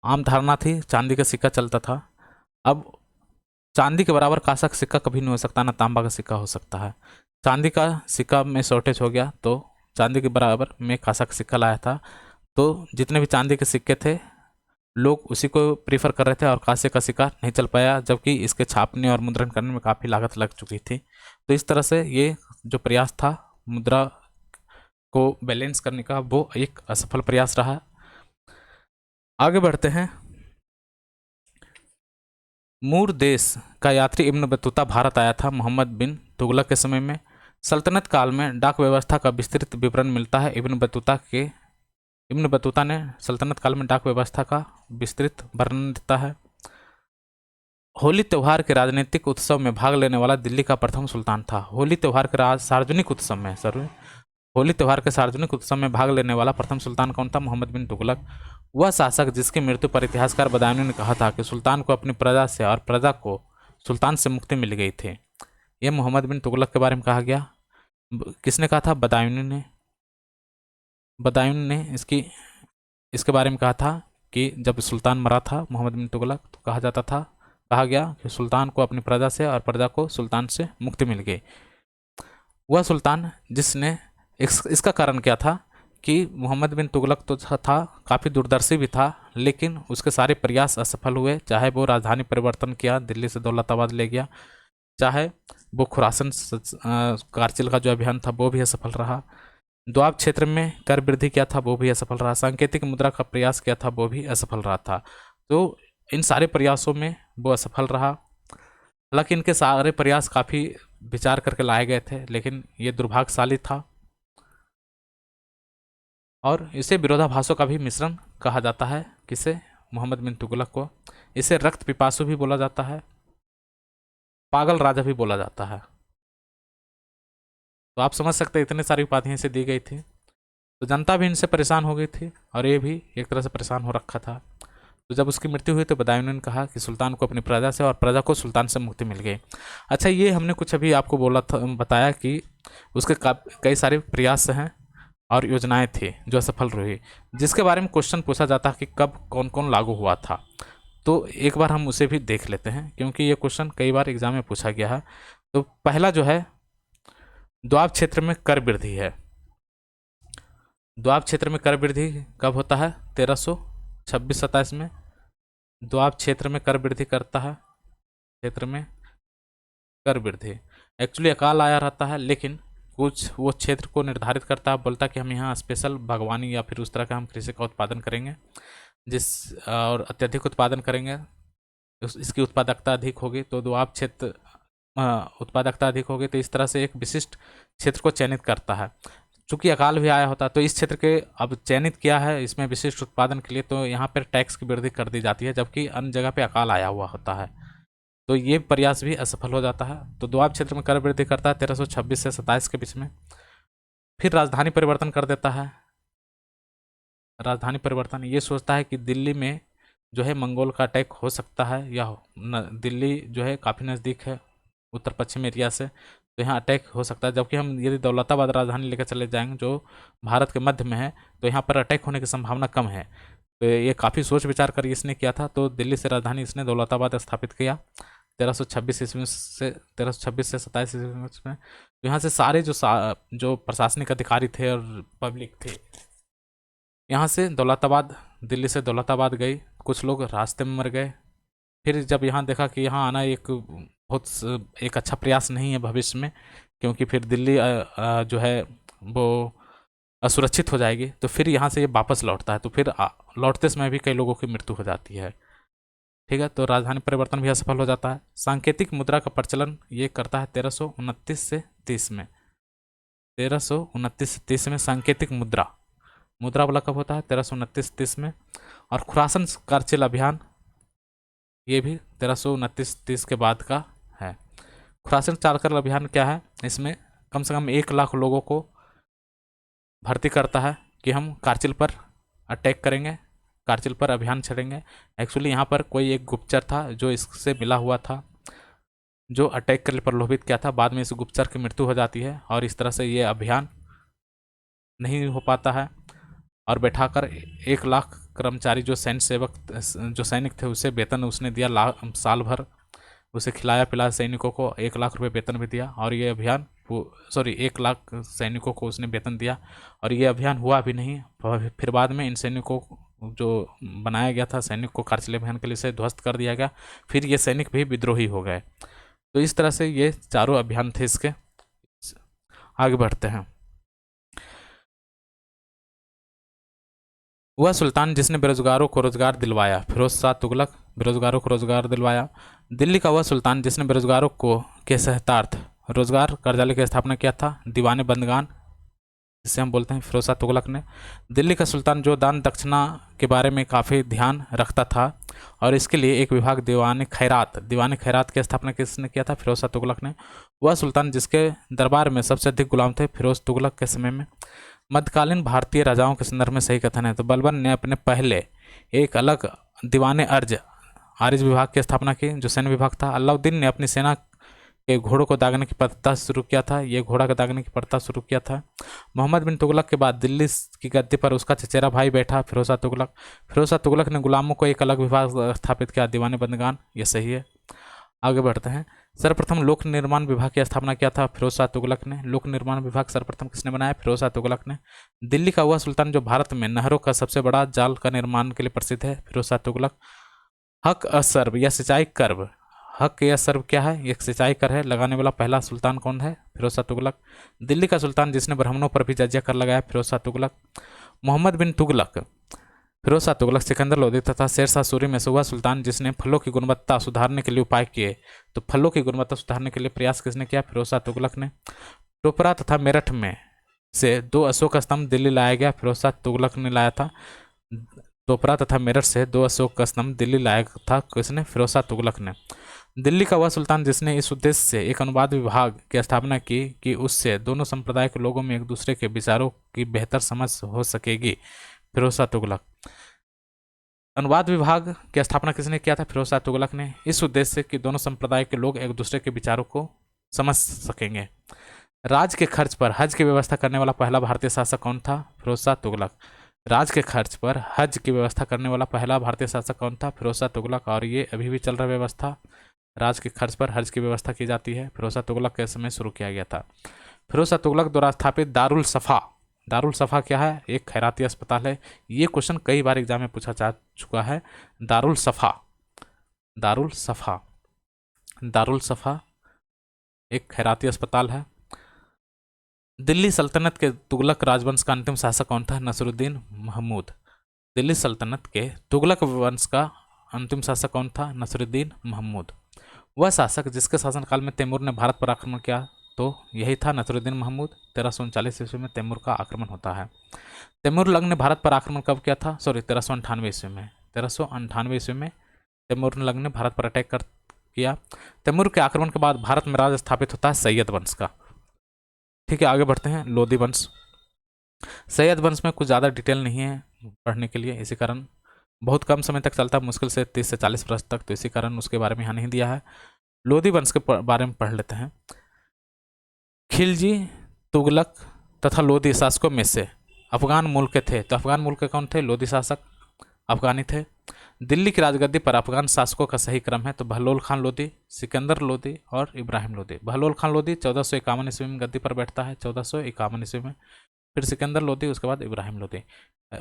आम धारणा थी, चांदी का सिक्का चलता था। अब चांदी के बराबर कांसा का सिक्का कभी नहीं हो सकता, ना तांबा का सिक्का हो सकता है। चांदी का सिक्का में शॉर्टेज हो गया तो चांदी के बराबर में कांसा का सिक्का लाया था। तो जितने भी चांदी के सिक्के थे लोग उसी को प्रीफर कर रहे थे और कांसे का सिक्का नहीं चल पाया, जबकि इसके छापने और मुद्रण करने में काफ़ी लागत लग चुकी थी। तो इस तरह से ये जो प्रयास था मुद्रा को बैलेंस करने का वो एक असफल प्रयास रहा। आगे बढ़ते हैं, मूर देश का यात्री इब्न बतूता भारत आया था मोहम्मद बिन तुगलक के समय में। सल्तनत काल में डाक व्यवस्था का विस्तृत विवरण मिलता है। इब्न बतूता ने सल्तनत काल में डाक व्यवस्था का विस्तृत वर्णन देता है। होली त्यौहार के राजनीतिक उत्सव में भाग लेने वाला दिल्ली का प्रथम सुल्तान था। होली त्यौहार के सार्वजनिक उत्सव में होली त्यौहार के सार्वजनिक उत्सव में भाग लेने वाला प्रथम सुल्तान कौन था? मोहम्मद बिन तुगलक। वह शासक जिसकी मृत्यु पर इतिहासकार बदायूनी ने कहा था कि सुल्तान को अपनी प्रजा से और प्रजा को सुल्तान से मुक्ति मिल गई थी। यह मोहम्मद बिन तुगलक के बारे में कहा गया। किसने कहा था? बदायूनी ने। बदायूनी ने इसके बारे में कहा था कि जब सुल्तान मरा था मोहम्मद बिन तुगलक, तो कहा गया कि सुल्तान को अपनी प्रजा से और प्रजा को सुल्तान से मुक्ति मिल गई। वह सुल्तान जिसने इसका कारण क्या था कि मोहम्मद बिन तुगलक तो था, काफ़ी दूरदर्शी भी था, लेकिन उसके सारे प्रयास असफल हुए। चाहे वो राजधानी परिवर्तन किया, दिल्ली से दौलताबाद ले गया, चाहे वो खुरासन कारचिल का जो अभियान था वो भी असफल रहा, द्वाब क्षेत्र में कर वृद्धि किया था वो भी असफल रहा, सांकेतिक मुद्रा का प्रयास किया था वो भी असफल रहा था। तो इन सारे प्रयासों में वो असफल रहा। हालांकि इनके सारे प्रयास काफ़ी विचार करके लाए गए थे, लेकिन ये दुर्भाग्यशाली था और इसे विरोधाभासों का भी मिश्रण कहा जाता है। किसे? मोहम्मद बिन तुगलक को। इसे रक्त पिपासु भी बोला जाता है, पागल राजा भी बोला जाता है। तो आप समझ सकते हैं इतनी सारी उपाधियां इसे दी गई थी, तो जनता भी इनसे परेशान हो गई थी और ये भी एक तरह से परेशान हो रखा था। तो जब उसकी मृत्यु हुई तो बदायूनी ने कहा कि सुल्तान को अपनी प्रजा से और प्रजा को सुल्तान से मुक्ति मिल गई। अच्छा, ये हमने कुछ अभी आपको बताया कि उसके कई सारे प्रयास हैं और योजनाएं थी जो असफल रही, जिसके बारे में क्वेश्चन पूछा जाता है कि कब कौन कौन लागू हुआ था। तो एक बार हम उसे भी देख लेते हैं, क्योंकि ये क्वेश्चन कई बार एग्जाम में पूछा गया है। तो पहला जो है, द्वाब क्षेत्र में कर वृद्धि है। द्वाब क्षेत्र में कर वृद्धि कब होता है? 1326-27 में द्वाब क्षेत्र में कर वृद्धि करता है। क्षेत्र में कर वृद्धि एक्चुअली अकाल आया रहता है, लेकिन कुछ वो क्षेत्र को निर्धारित करता है, बोलता है कि हम यहाँ स्पेशल बागवानी या फिर उस तरह का हम कृषि का उत्पादन करेंगे, और अत्यधिक उत्पादन करेंगे, इसकी उत्पादकता अधिक होगी, तो द्वाब क्षेत्र उत्पादकता अधिक होगी। तो इस तरह से एक विशिष्ट क्षेत्र को चयनित करता है। चूंकि अकाल भी आया होता है, तो इस क्षेत्र के अब चयनित किया है इसमें विशिष्ट उत्पादन के लिए, तो यहाँ पर टैक्स की वृद्धि कर दी जाती है, जबकि अन्य जगह पे अकाल आया हुआ होता है। तो ये प्रयास भी असफल हो जाता है। तो द्वाब क्षेत्र में कर वृद्धि करता है 1326 से 27 के बीच में। फिर राजधानी परिवर्तन कर देता है। राजधानी परिवर्तन ये सोचता है कि दिल्ली में जो है मंगोल का अटैक हो सकता है, या दिल्ली जो है काफ़ी नज़दीक है उत्तर पश्चिम एरिया से, तो यहाँ अटैक हो सकता है। जबकि हम यदि दौलताबाद राजधानी लेकर चले जाएंगे जो भारत के मध्य में है, तो यहाँ पर अटैक होने की संभावना कम है। तो ये काफ़ी सोच विचार कर इसने किया था। तो दिल्ली से राजधानी इसने दौलताबाद स्थापित किया 1326 ईस्वी से 27 ईस्वी में। तो यहाँ से सारे जो प्रशासनिक अधिकारी थे और पब्लिक थे, यहाँ से दौलताबाद, दिल्ली से दौलताबाद गई, कुछ लोग रास्ते में मर गए। फिर जब यहाँ देखा कि यहाँ आना एक अच्छा प्रयास नहीं है भविष्य में, क्योंकि फिर दिल्ली जो है वो असुरक्षित हो जाएगी, तो फिर यहाँ से ये वापस लौटता है। तो फिर लौटते समय भी कई लोगों की मृत्यु हो जाती है। ठीक है, तो राजधानी परिवर्तन भी असफल हो जाता है। सांकेतिक मुद्रा का प्रचलन ये करता है 1329 से 30 में। 1329 से 30 में सांकेतिक मुद्रा वाला कब होता है? 1329-30 में। और खुरासन कारचिल अभियान ये भी 1329-30 के बाद का है। खुरासन कारचिल अभियान क्या है? इसमें कम से कम 1 लाख लोगों को भर्ती करता है कि हम कारचिल पर अटैक करेंगे, कारचिल पर अभियान छेड़ेंगे। एक्चुअली यहाँ पर कोई एक गुप्तचर था जो इससे मिला हुआ था, जो अटैक करने पर लोभित किया था। बाद में इस गुप्तचर की मृत्यु हो जाती है और इस तरह से ये अभियान नहीं हो पाता है। और बैठाकर 1 लाख कर्मचारी जो सैनिक थे उसे वेतन उसने दिया, साल भर उसे खिलाया पिलाया, सैनिकों को 1 लाख रुपए वेतन भी दिया। और ये अभियान 1 लाख सैनिकों को उसने वेतन दिया, और ये अभियान हुआ भी नहीं। फिर बाद में इन सैनिकों जो बनाया गया था सैनिक को कारचिल अभियान के लिए, से ध्वस्त कर दिया गया। फिर ये सैनिक भी विद्रोही हो गए। तो इस तरह से ये चारों अभियान थे इसके। आगे बढ़ते हैं। वह सुल्तान जिसने बेरोजगारों को रोजगार दिलवाया। फिरोज शाह तुगलक बेरोजगारों को रोजगार दिलवाया। दिल्ली का वह सुल्तान जिसने बेरोजगारों को के सहतार्थ रोजगार कार्यालय की स्थापना किया था। दीवाने बंदगान जिसे हम बोलते हैं फिरोज शाह तुगलक ने। दिल्ली का सुल्तान जो दान दक्षिणा के बारे में काफ़ी ध्यान रखता था और इसके लिए एक विभाग दीवान खैरात की स्थापना किसने किया था? फिरोज शाह तुगलक ने। वह सुल्तान जिसके दरबार में सबसे अधिक गुलाम थे फिरोज तुगलक के समय में। मध्यकालीन भारतीय राजाओं के संदर्भ में सही कथन है, तो बलबन ने अपने पहले एक अलग दीवान आरिज विभाग की स्थापना की जो सैन्य विभाग था। अलाउद्दीन ने अपनी सेना के घोड़ों को दागने की प्रथा शुरू किया था, ये घोड़ा का दागने की प्रथा शुरू किया था। मोहम्मद बिन तुगलक के बाद दिल्ली की गद्दी पर उसका चचेरा भाई बैठा फिरोज शाह तुगलक। फिरोज शाह तुगलक ने गुलामों को एक अलग विभाग स्थापित किया, दीवाने बंदगान, ये सही है। आगे बढ़ते हैं। सर्वप्रथम लोक निर्माण विभाग की स्थापना किया था फिरोज शाह तुगलक ने। लोक निर्माण विभाग सर्वप्रथम किसने बनाया? फिरोज शाह तुगलक ने। दिल्ली का वह सुल्तान जो भारत में नहरों का सबसे बड़ा जाल का निर्माण के लिए प्रसिद्ध है, फिरोज शाह तुगलक। हक असर्ब या सिंचाई कर्ब, हक या सर्ब क्या है? एक सिंचाई कर है, लगाने वाला पहला सुल्तान कौन है? फिरोज शाह तुगलक। दिल्ली का सुल्तान जिसने ब्राह्मणों पर भी जजिया कर लगाया, फिरोज शाह तुगलक। मोहम्मद बिन तुगलक, फिरोज शाह तुगलक, सिकंदर लोदी तथा शेर शाह सूरी में से हुआ सुल्तान जिसने फलों की गुणवत्ता सुधारने के लिए उपाय किए, तो फलों की गुणवत्ता सुधारने के लिए प्रयास किसने किया? फिरोज शाह तुगलक ने। टोपरा तथा मेरठ में से 2 अशोक स्तंभ दिल्ली लाया गया, फिरोज शाह तुगलक ने लाया था। टोपरा तथा मेरठ से 2 अशोक स्तंभ दिल्ली लाया था, किसने? फिरोज शाह तुगलक ने। दिल्ली का वह सुल्तान जिसने इस उद्देश्य से एक अनुवाद विभाग की स्थापना की कि उससे दोनों संप्रदाय के लोगों में एक दूसरे के विचारों की बेहतर समझ हो सकेगी, फिरोज शाह तुगलक। अनुवाद विभाग की स्थापना किसने किया था? फिरोज शाह तुगलक ने, इस उद्देश्य से कि दोनों संप्रदाय के लोग एक दूसरे के विचारों को समझ सकेंगे। राज के खर्च पर हज की व्यवस्था करने वाला पहला भारतीय शासक कौन था? फिरोज शाह तुगलक। राज के खर्च पर हज की व्यवस्था करने वाला पहला भारतीय शासक कौन था? फिरोज शाह तुगलक। और ये अभी भी चल रहा व्यवस्था, राज के खर्च पर हज की व्यवस्था की जाती है, फिरोज शाह तुगलक के समय शुरू किया गया था। फिरोज शाह तुगलक द्वारा स्थापित दारुल सफ़ा क्या है? एक खैराती अस्पताल है। ये क्वेश्चन कई बार एग्जाम में पूछा जा चुका है। दारुल सफ़ा एक खैराती अस्पताल है। दिल्ली सल्तनत के तुगलक राजवंश का अंतिम शासक कौन था? नसरुद्दीन महमूद। दिल्ली सल्तनत के तुगलक वंश का अंतिम शासक कौन था? नसरुद्दीन महमूद। वह शासक जिसके शासनकाल में तैमूर ने भारत पर आक्रमण किया, तो यही था नसरुद्दीन महमूद। 1339 ईस्वी में तैमूर का आक्रमण होता है। तैमूर लंग ने भारत पर आक्रमण कब किया था? 1398 ईस्वी में। 1398 ईस्वी में तैमूर लंग ने भारत पर अटैक किया। तैमूर के आक्रमण के बाद भारत में राज स्थापित होता है सैयद वंश का। ठीक है, आगे बढ़ते हैं। लोधी वंश। सैयद वंश में कुछ ज़्यादा डिटेल नहीं है पढ़ने के लिए, इसी कारण बहुत कम समय तक चलता है, मुश्किल से 30 से 40 वर्ष तक, तो इसी कारण उसके बारे में यहाँ नहीं दिया है। लोधी वंश के बारे में पढ़ लेते हैं। खिलजी, तुगलक तथा लोधी शासकों में से अफगान मूल के थे, तो अफगान मूल के कौन थे? लोधी शासक अफगानी थे। दिल्ली की राजगद्दी पर अफगान शासकों का सही क्रम है, तो बहलोल खान लोधी, सिकंदर लोधी और इब्राहिम लोधी। बहलोल खान लोधी 1451 ईस्वी में गद्दी पर बैठता है, 1451 ईस्वी में। फिर सिकंदर लोधी, उसके बाद इब्राहिम लोधी।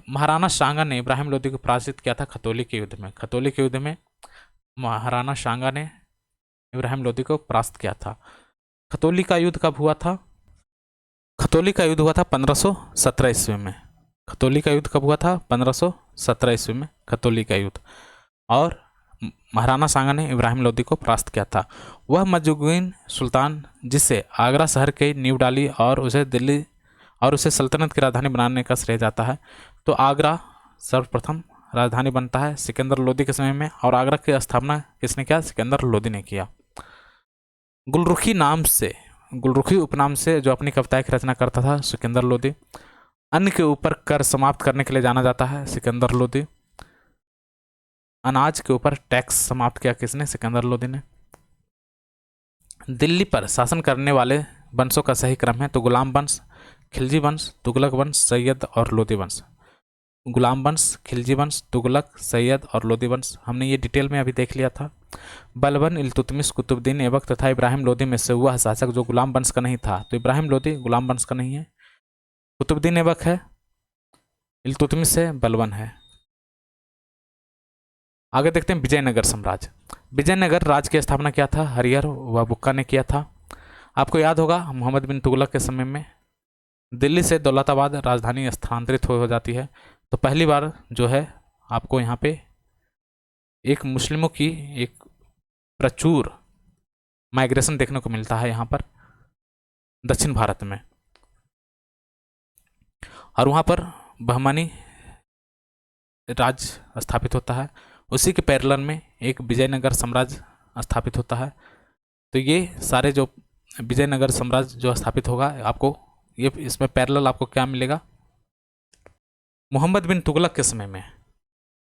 महाराणा सांगा ने इब्राहिम लोधी को पराजित किया था खतौली के युद्ध में। खतौली के युद्ध में महाराणा सांगा ने इब्राहिम लोधी को परास्त किया था। खतौली का युद्ध कब हुआ था? खतौली का युद्ध हुआ था 1517 ईस्वी में। खतौली का युद्ध कब हुआ था? 1517 ईस्वी में खतौली का युद्ध। और महाराणा सांगा ने इब्राहिम लोधी को परास्त किया था। वह मजूगीन सुल्तान जिसे आगरा शहर की नींव डाली और उसे सल्तनत की राजधानी बनाने का श्रेय जाता है। तो आगरा सर्वप्रथम राजधानी बनता है सिकंदर लोधी के समय में, और आगरा की स्थापना किसने किया? सिकंदर लोधी ने किया। गुलरुखी उपनाम से जो अपनी कविताएं की रचना करता था, सिकंदर लोधी। अन्न के ऊपर कर समाप्त करने के लिए जाना जाता है, सिकंदर लोधी। अनाज के ऊपर टैक्स समाप्त किया किसने? सिकंदर लोधी ने। दिल्ली पर शासन करने वाले वंशों का सही क्रम है, तो गुलाम वंश, खिलजी वंश, तुगलक वंश, सैयद और लोधी वंश। गुलाम वंश, खिलजी वंश, तुगलक, सैयद और लोधी वंश हमने ये डिटेल में अभी देख लिया था। बलबन, इल्तुतमिश, कुतुबुद्दीन ऐबक तथा इब्राहिम लोधी में से हुआ शासक जो गुलाम वंश का नहीं था, तो इब्राहिम लोधी गुलाम वंश का नहीं है, कुतुबुद्दीन ऐबक है, इल्तुतमिश है, बलबन है। आगे देखते हैं विजयनगर साम्राज्य। विजयनगर राज्य की स्थापना किया था? हरिहर व बुक्का ने किया था। आपको याद होगा मोहम्मद बिन तुगलक के समय में दिल्ली से दौलताबाद राजधानी स्थानांतरित हो जाती है, तो पहली बार जो है आपको यहाँ पे एक मुस्लिमों की एक प्रचुर माइग्रेशन देखने को मिलता है यहाँ पर दक्षिण भारत में। और वहाँ पर बहमनी राज स्थापित होता है। उसी के पैरेलल में एक विजयनगर साम्राज्य स्थापित होता है। तो ये सारे जो विजयनगर साम्राज्य जो स्थापित होगा, आपको ये इसमें पैरेलल आपको क्या मिलेगा, मोहम्मद बिन तुगलक के समय में,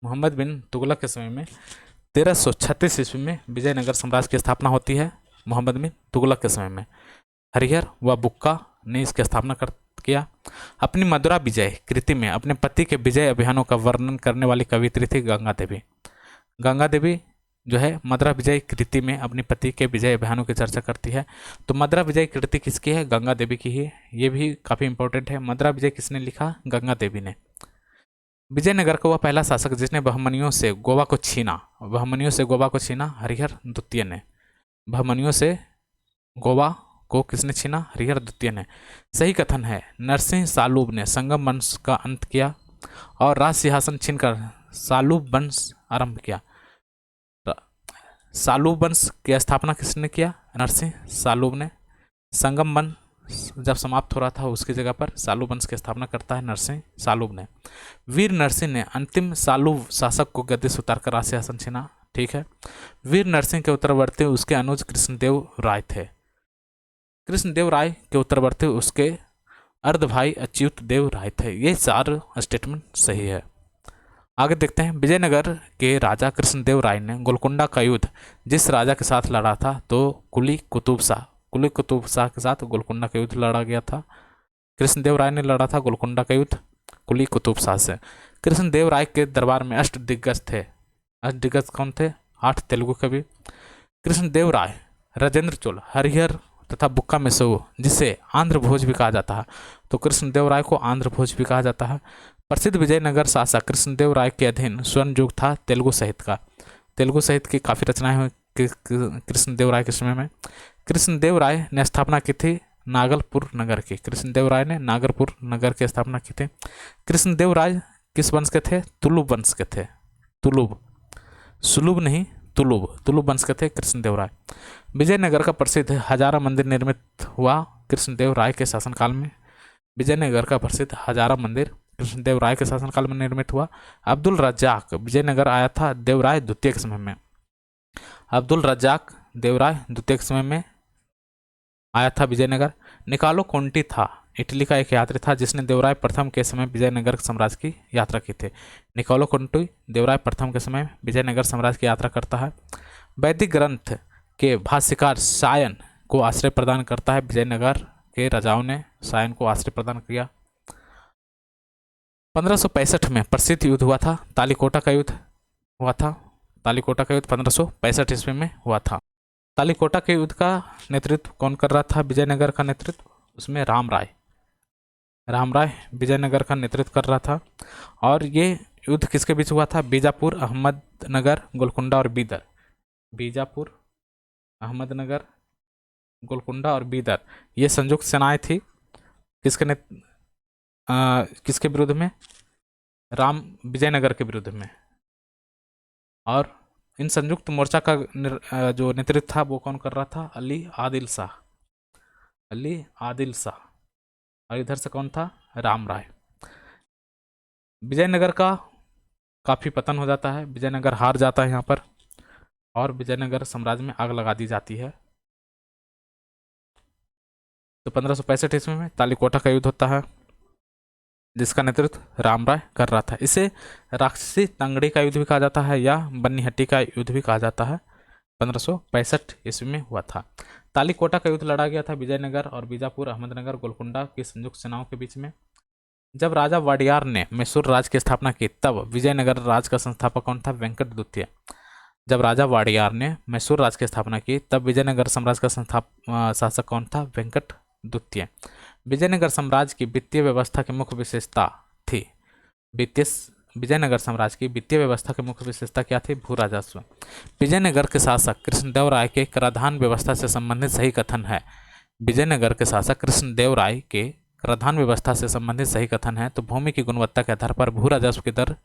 मोहम्मद बिन तुगलक के समय में 1336 ईस्वी में विजयनगर साम्राज्य की स्थापना होती है। मोहम्मद बिन तुगलक के समय में हरिहर व बुक्का ने इसकी स्थापना किया। अपनी मदुरा विजय कृति में अपने पति के विजय अभियानों का वर्णन करने वाली कवित्री थी गंगा देवी। गंगा देवी जो है मदुरा विजय कृति में अपने पति के विजय अभियानों की चर्चा करती है। तो मदुरा विजय कृति किसकी है, गंगा देवी की ही। ये भी काफ़ी इंपॉर्टेंट है। मदुरा विजय किसने लिखा, गंगा देवी ने। विजयनगर का वह पहला शासक जिसने बहमनियों से गोवा को छीना, बहमनियों से गोवा को छीना, हरिहर द्वितीय ने। बहमनियों से गोवा को किसने छीना, हरिहर द्वितीय ने। सही कथन है नरसिंह सालूब ने संगम वंश का अंत किया और राज सिंहासन छीनकर सालूब वंश आरंभ किया। सालूब वंश की स्थापना किसने किया, नरसिंह सालूब ने। संगम वंश जब समाप्त हो रहा था उसकी जगह पर सालूब वंश की स्थापना करता है नरसिंह सालूब ने। वीर नरसिंह ने अंतिम सालूब शासक को गद्दी से उतारकर राज सिंहासन छीना। ठीक है। वीर नरसिंह के उत्तरवर्ती उसके अनुज कृष्णदेव राय थे। कृष्णदेव राय के उत्तरवर्ती उसके अर्ध भाई अच्युत देव राय थे। ये 4 स्टेटमेंट सही है। आगे देखते हैं। विजयनगर के राजा कृष्णदेव राय ने गोलकुंडा का युद्ध जिस राजा के साथ लड़ा था, तो कुली कुतुब शाह के साथ गोलकुंडा का युद्ध लड़ा गया था। कृष्णदेव राय ने लड़ा था गोलकुंडा का युद्ध कुली कुतुब शाह से। कृष्णदेव राय के दरबार में अष्टदिग्गज थे। अष्टदिग्गज कौन थे, 8 तेलुगु कवि। कृष्णदेव राय, राजेंद्र चोल, हरिहर तथा बुक्का में से वो जिसे आंध्र भोज भी कहा जाता है। तो कृष्णदेव राय को आंध्र भोज भी कहा जाता है। प्रसिद्ध विजयनगर शासक कृष्णदेव राय के अधीन स्वर्ण युग था तेलुगु साहित्य का। तेलुगु साहित्य की काफ़ी रचनाएं हुई कृष्णदेव राय के समय में। कृष्णदेव राय ने स्थापना की थी नागलपुर नगर की। कृष्णदेव राय ने नागरपुर नगर की स्थापना की थी। कृष्णदेव राय किस वंश के थे, तुलुब वंश के थे। तुलुब, सुलुब नहीं, तुलुब वंश के थे कृष्णदेव राय। विजयनगर का प्रसिद्ध हजारा मंदिर निर्मित हुआ कृष्णदेव राय के शासनकाल में। विजयनगर का प्रसिद्ध हजारा मंदिर कृष्णदेव राय के शासनकाल में निर्मित हुआ। अब्दुल रज्जाक विजयनगर आया था देवराय द्वितीय के समय में। अब्दुल रज्जाक देवराय द्वितीय के समय में आया था विजयनगर। निकालो कोंटी था इटली का एक यात्री था जिसने देवराय प्रथम के समय विजयनगर साम्राज्य की यात्रा की थी। निकालो कोंटी देवराय प्रथम के समय विजयनगर साम्राज्य की यात्रा करता है। वैदिक ग्रंथ के भाष्यकार सायन को आश्रय प्रदान करता है। विजयनगर के राजाओं ने सायन को आश्रय प्रदान किया। 1565 में प्रसिद्ध युद्ध हुआ था, तालीकोटा का युद्ध हुआ था। तालीकोटा का युद्ध 1565 ईस्वी में हुआ था। तालीकोटा के युद्ध का नेतृत्व कौन कर रहा था, विजयनगर का नेतृत्व, उसमें राम राय विजयनगर का नेतृत्व कर रहा था। और ये युद्ध किसके बीच हुआ था, बीजापुर, अहमदनगर, गोलकुंडा और बीदर। बीजापुर, अहमदनगर, गोलकुंडा और बीदर ये संयुक्त सेनाएं थी। किसके विरुद्ध में, विजयनगर के विरुद्ध में। और इन संयुक्त मोर्चा का जो नेतृत्व था वो कौन कर रहा था, अली आदिल शाह। और इधर से कौन था, राम राय। विजयनगर का काफ़ी पतन हो जाता है, विजयनगर हार जाता है यहाँ पर और विजयनगर साम्राज्य में आग लगा दी जाती है। तो 1565 ईस्वी में तालीकोटा का युद्ध होता है जिसका नेतृत्व राम राय कर रहा था। इसे राक्षसी तंगड़ी का युद्ध भी कहा जाता है या बन्नीहट्टी का युद्ध भी कहा जाता है। 1565 ईस्वी में हुआ था। तालीकोटा का युद्ध लड़ा गया था विजयनगर और बीजापुर, अहमदनगर, गोलकुंडा की संयुक्त सेनाओं के बीच में। जब राजा वाडियार ने मैसूर राज की स्थापना की तब विजयनगर राज का संस्थापक कौन था, वेंकट द्वितीय। जब राजा वाडियार ने मैसूर राज की स्थापना की तब विजयनगर साम्राज्य का शासक कौन था, वेंकट द्वितीय। विजयनगर साम्राज्य की वित्तीय व्यवस्था की मुख्य विशेषता थी, विजयनगर साम्राज्य की वित्तीय व्यवस्था की मुख्य विशेषता क्या थी, भू राजस्व। विजयनगर के शासक कृष्णदेव राय के कराधान व्यवस्था से संबंधित सही कथन है। विजयनगर के शासक कृष्णदेव राय के कराधान व्यवस्था से संबंधित सही कथन है। तो भूमि की गुणवत्ता के आधार पर भू राजस्व की दर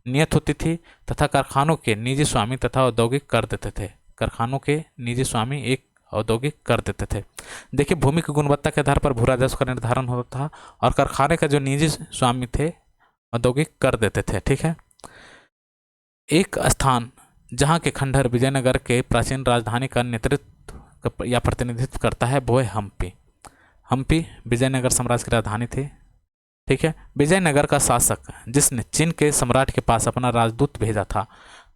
नियत होती थी तथा कारखानों के निजी स्वामी तथा औद्योगिक कर देते थे। कारखानों के निजी स्वामी एक औद्योगिक कर देते थे। देखिए, भूमि की गुणवत्ता के आधार पर भू राजस्व का निर्धारण होता था और कारखाने का जो निजी स्वामी थे औद्योगिक कर देते थे। ठीक है। एक स्थान जहाँ के खंडहर विजयनगर के प्राचीन राजधानी का नेतृत्व या प्रतिनिधित्व करता है वो है हम्पी। हम्पी विजयनगर साम्राज्य की राजधानी थी। ठीक है। विजयनगर का शासक जिसने चीन के सम्राट के पास अपना राजदूत भेजा था,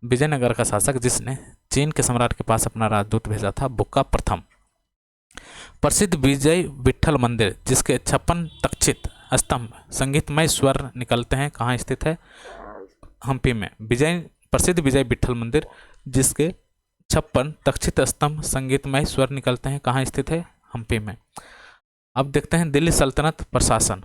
विजयनगर का शासक जिसने चीन के सम्राट के पास अपना राजदूत भेजा था, बुक्का प्रथम। प्रसिद्ध विजय विठल मंदिर जिसके 56 तक्षित स्तंभ संगीतमय स्वर निकलते हैं, कहाँ स्थित है? हम्पी में। प्रसिद्ध विजय विठल मंदिर जिसके 56 तक्षित स्तंभ संगीतमय स्वर निकलते हैं, कहाँ स्थित है? हम्पी में। अब देखते हैं दिल्ली सल्तनत प्रशासन।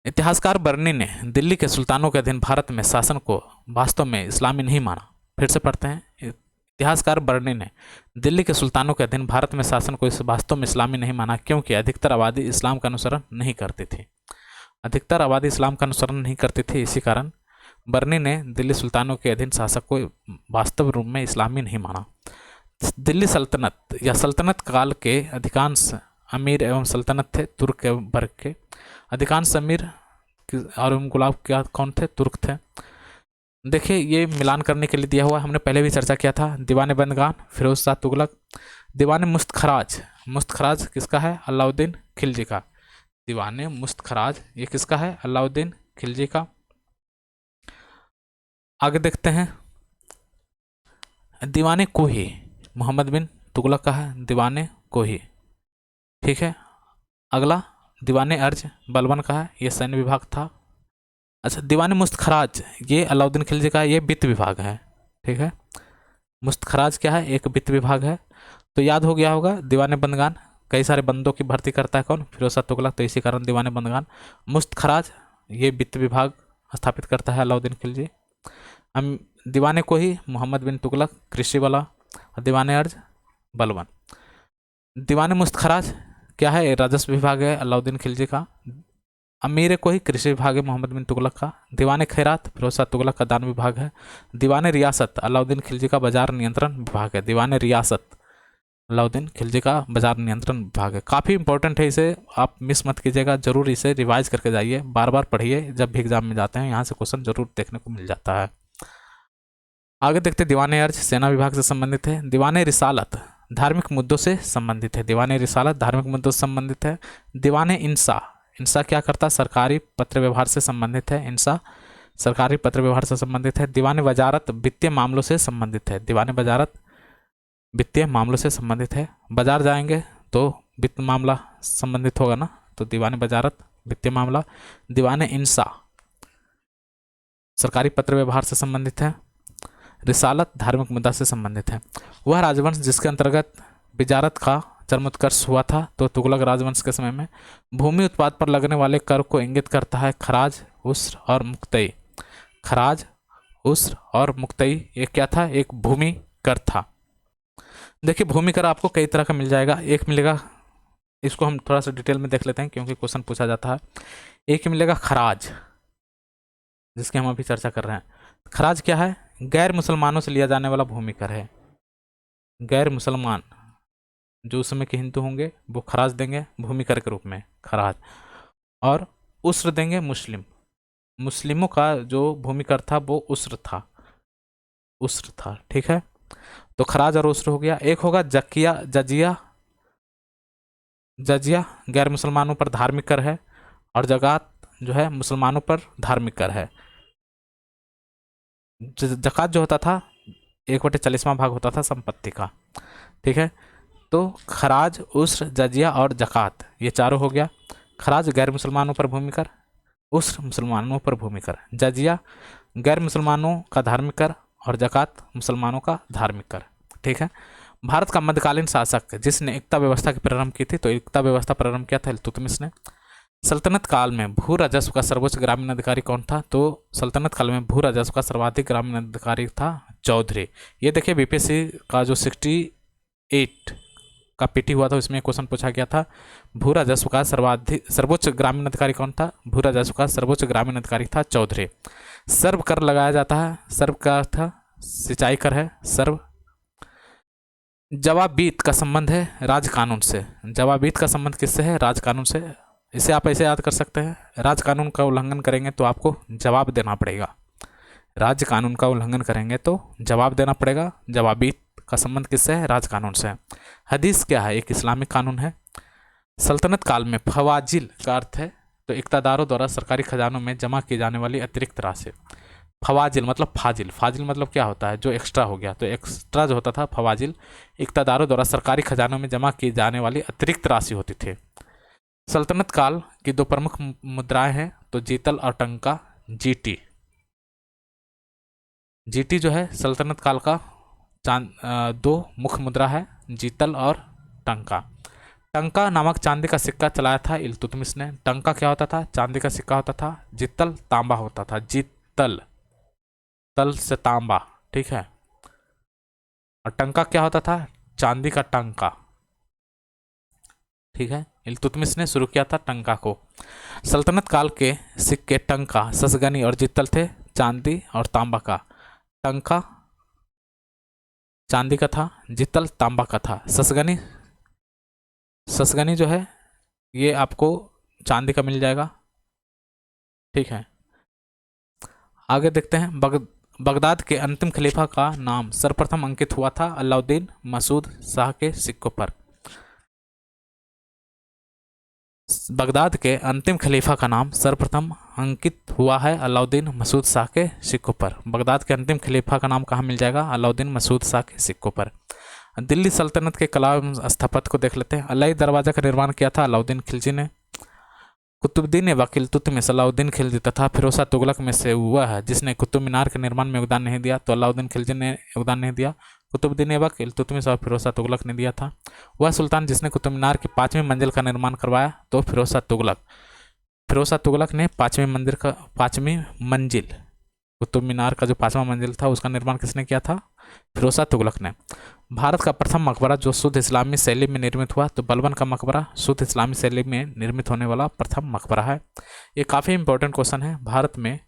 इतिहासकार बर्नी ने दिल्ली के सुल्तानों के अधीन भारत में शासन को वास्तव में इस्लामी नहीं माना। फिर से पढ़ते हैं। इतिहासकार बर्नी ने दिल्ली के सुल्तानों के अधीन भारत में शासन को इस वास्तव में इस्लामी नहीं माना, क्योंकि अधिकतर आबादी इस्लाम का अनुसरण नहीं करती थी। अधिकतर आबादी इस्लाम का अनुसरण नहीं करती थी, इसी कारण बर्नी ने दिल्ली सुल्तानों के अधीन शासक को वास्तव रूप में इस्लामी नहीं माना। दिल्ली सल्तनत या सल्तनत काल के अधिकांश अमीर एवं सल्तनत थे तुर्क वर्ग के। अधिकांश अमीर और गुलाब क्या कौन थे? तुर्क थे। देखिए, ये मिलान करने के लिए दिया हुआ, हमने पहले भी चर्चा किया था। दीवाने बंदगान फिरोज शाह तुगलक। दीवाने मुस्तखराज, मुस्तखराज किसका है? अलाउद्दीन खिलजी का। दीवाने मुस्तखराज ये किसका है? अलाउद्दीन खिलजी का। आगे देखते हैं। दीवाने कोही मोहम्मद बिन तुगलक का है, दीवाने कोही। ठीक है। अगला दीवाने अर्ज बलबन का है, ये सैन्य विभाग था। अच्छा, दीवाने मुस्तखराज ये अलाउद्दीन खिलजी का, ये वित्त विभाग है। ठीक है। मुस्तखराज क्या है? एक वित्त विभाग है। तो याद हो गया होगा। दीवाने बंदगान कई सारे बंदों की भर्ती करता है कौन? फिरोज शाह तुगलक, तो इसी कारण दीवाने बंदगान। मुस्तखराज ये वित्त विभाग स्थापित करता है अलाउद्दीन खिलजी। हम दीवाने को ही मोहम्मद बिन तुगलक कृषि वाला, और दीवाने अर्ज बलबन। दीवाने मुस्तखराज क्या है? राजस्व विभाग है अलाउद्दीन खिलजी का। अमीर को ही कृषि विभाग है मोहम्मद बिन तुगलक का। दीवाने खैरात फिरोज शाह तुगलक का दान विभाग है। दीवाने रियासत अलाउद्दीन खिलजी का बाजार नियंत्रण विभाग है। दीवाने रियासत अलाउद्दीन खिलजी का बाजार नियंत्रण विभाग है। काफ़ी इंपॉर्टेंट है, इसे आप मिस मत कीजिएगा, जरूर इसे रिवाइज करके जाइए, बार बार पढ़िए, जब भी एग्जाम में जाते हैं यहाँ से क्वेश्चन जरूर देखने को मिल जाता है। आगे देखते दीवाने अर्ज सेना विभाग से संबंधित है। दीवाने रिसालत धार्मिक मुद्दों से संबंधित है। दीवाने रिसालत धार्मिक मुद्दों से संबंधित है। दीवाने इंसा, इंसा क्या करता? सरकारी पत्र व्यवहार से संबंधित है। इंसा सरकारी पत्र व्यवहार से संबंधित है। दीवाने वजारत वित्तीय मामलों से संबंधित है। दीवाने वजारत वित्तीय मामलों से संबंधित है। बाजार जाएंगे तो वित्त मामला संबंधित होगा ना, तो दीवाने वजारत वित्तीय मामला। दीवाने इंसा सरकारी पत्र व्यवहार से संबंधित है। रिसालत धार्मिक मुद्दा से संबंधित है। वह राजवंश जिसके अंतर्गत विजारत का चरमोत्कर्ष हुआ था, तो तुगलक राजवंश के समय में भूमि उत्पाद पर लगने वाले कर को इंगित करता है खराज, उस्र और मुक्तई। खराज, उस्र और मुक्तई ये क्या था? एक भूमि कर था। देखिए, भूमि कर आपको कई तरह का मिल जाएगा। एक मिलेगा, इसको हम थोड़ा सा डिटेल में देख लेते हैं क्योंकि क्वेश्चन पूछा जाता है। एक मिलेगा खराज, जिसकी हम अभी चर्चा कर रहे हैं। खराज क्या है? गैर मुसलमानों से लिया जाने वाला भूमि कर है। गैर मुसलमान जो उस समय के हिंदू होंगे वो खराज देंगे भूमि कर के रूप में, खराज। और उस्र देंगे मुस्लिम। मुस्लिमों का जो भूमि कर था वो उस्र था, उस्र था। ठीक है। तो खराज और उस्र हो गया। एक होगा जकिया, जजिया। जजिया गैर मुसलमानों पर धार्मिक कर है, और जगात जो है मुसलमानों पर धार्मिक कर है। जकात जो होता था 1/40वां भाग होता था संपत्ति का। ठीक है। तो खराज, उस्र, जजिया और जकात ये चारों हो गया। खराज गैर मुसलमानों पर भूमि कर, उस्र मुसलमानों पर भूमि कर, जजिया गैर मुसलमानों का धार्मिक कर, और जकात मुसलमानों का धार्मिक कर। ठीक है। भारत का मध्यकालीन शासक जिसने एकता व्यवस्था की प्रारंभ की थी, तो एकता व्यवस्था प्रारंभ किया था इल्तुतमिश ने। सल्तनत काल में भू राजस्व का सर्वोच्च ग्रामीण अधिकारी कौन था? तो सल्तनत काल में भू राजस्व का सर्वाधिक ग्रामीण अधिकारी था चौधरी। ये देखिए, बीपीएससी का जो 68 का पीटी हुआ था उसमें क्वेश्चन पूछा गया था, भू राजस्व का सर्वोच्च ग्रामीण अधिकारी कौन था? भू राजस्व का सर्वोच्च ग्रामीण अधिकारी था चौधरी। सर्व कर लगाया जाता है। सर्व का अर्थ सिंचाई कर है, सर्व। जवाबीत का संबंध है राज कानून से। जवाबीत का संबंध किससे है? राज कानून से। इसे आप ऐसे याद कर सकते हैं, राज कानून का उल्लंघन करेंगे तो आपको जवाब देना पड़ेगा। राज्य कानून का उल्लंघन करेंगे तो जवाब देना पड़ेगा। जवाबीत का संबंध किससे है? राज कानून से। हदीस क्या है? एक इस्लामिक कानून है। सल्तनत काल में फवाजिल का अर्थ है तो इक़्तिदारों द्वारा सरकारी खजानों में जमा की जाने वाली अतिरिक्त राशि। फवाजिल मतलब फाजिल। फाजिल मतलब क्या होता है? जो एक्स्ट्रा हो गया। तो एक्स्ट्रा जो होता था फवाजिल, इक़्तिदारों द्वारा सरकारी खजानों में जमा की जाने वाली अतिरिक्त राशि होती थी। सल्तनत काल की दो प्रमुख मुद्राएं हैं तो जीतल और टंका। जीटी, जीटी जो है सल्तनत काल का दो मुख्य मुद्रा है, जीतल और टंका। टंका नामक चांदी का सिक्का चलाया था इल्तुतमिश ने। टंका क्या होता था? चांदी का सिक्का होता था। जितल तांबा होता था। जितल, तल से तांबा, ठीक है। और टंका क्या होता था? चांदी का टंका, ठीक है। इल्तुतमिश ने शुरू किया था टंका को। सल्तनत काल के सिक्के टंका, ससगनी और जितल थे, चांदी और तांबा का। टंका चांदी का था, जितल तांबा का था। ससगनी, ससगनी जो है ये आपको चांदी का मिल जाएगा, ठीक है। आगे देखते हैं। बगदाद के अंतिम खलीफा का नाम सर्वप्रथम अंकित हुआ था अलाउद्दीन मसूद शाह के सिक्कों पर। बगदाद के अंतिम खलीफा का नाम सर्वप्रथम अंकित हुआ है अलाउद्दीन मसूद शाह के सिक्कों पर। बगदाद के अंतिम खलीफा का नाम कहाँ मिल जाएगा? अलाउद्दीन मसूद शाह के सिक्कों पर। दिल्ली सल्तनत के कला एवं स्थापत्य को देख लेते हैं। अलाई दरवाजा का निर्माण किया था अलाउद्दीन खिलजी ने। कुतुबुद्दीन ऐबक इल्तुतमिश अलाउद्दीन खिलजी तथा फिरोजा तुगलक में से हुआ है जिसने कुतुब मीनार के निर्माण में योगदान नहीं दिया, तो अलाउद्दीन खिलजी ने योगदान नहीं दिया। कुतुबुद्दीन ऐबक इल्तुतमिश और फिरोजा तुगलक ने दिया था। वह सुल्तान जिसने कुतुब मीनार की 5वीं मंजिल का निर्माण करवाया, तो फिरोजा तुगलक। फिरोजा तुगलक ने 5वीं मंजिल, कुतुब मीनार का जो 5वां मंजिल था उसका निर्माण किसने किया था? फिरोजा तुगलक ने। भारत का प्रथम मकबरा जो शुद्ध इस्लामी शैली में निर्मित हुआ, तो बलबन का मकबरा शुद्ध इस्लामी शैली में निर्मित होने वाला प्रथम मकबरा है। ये काफ़ी इंपॉर्टेंट क्वेश्चन है। भारत में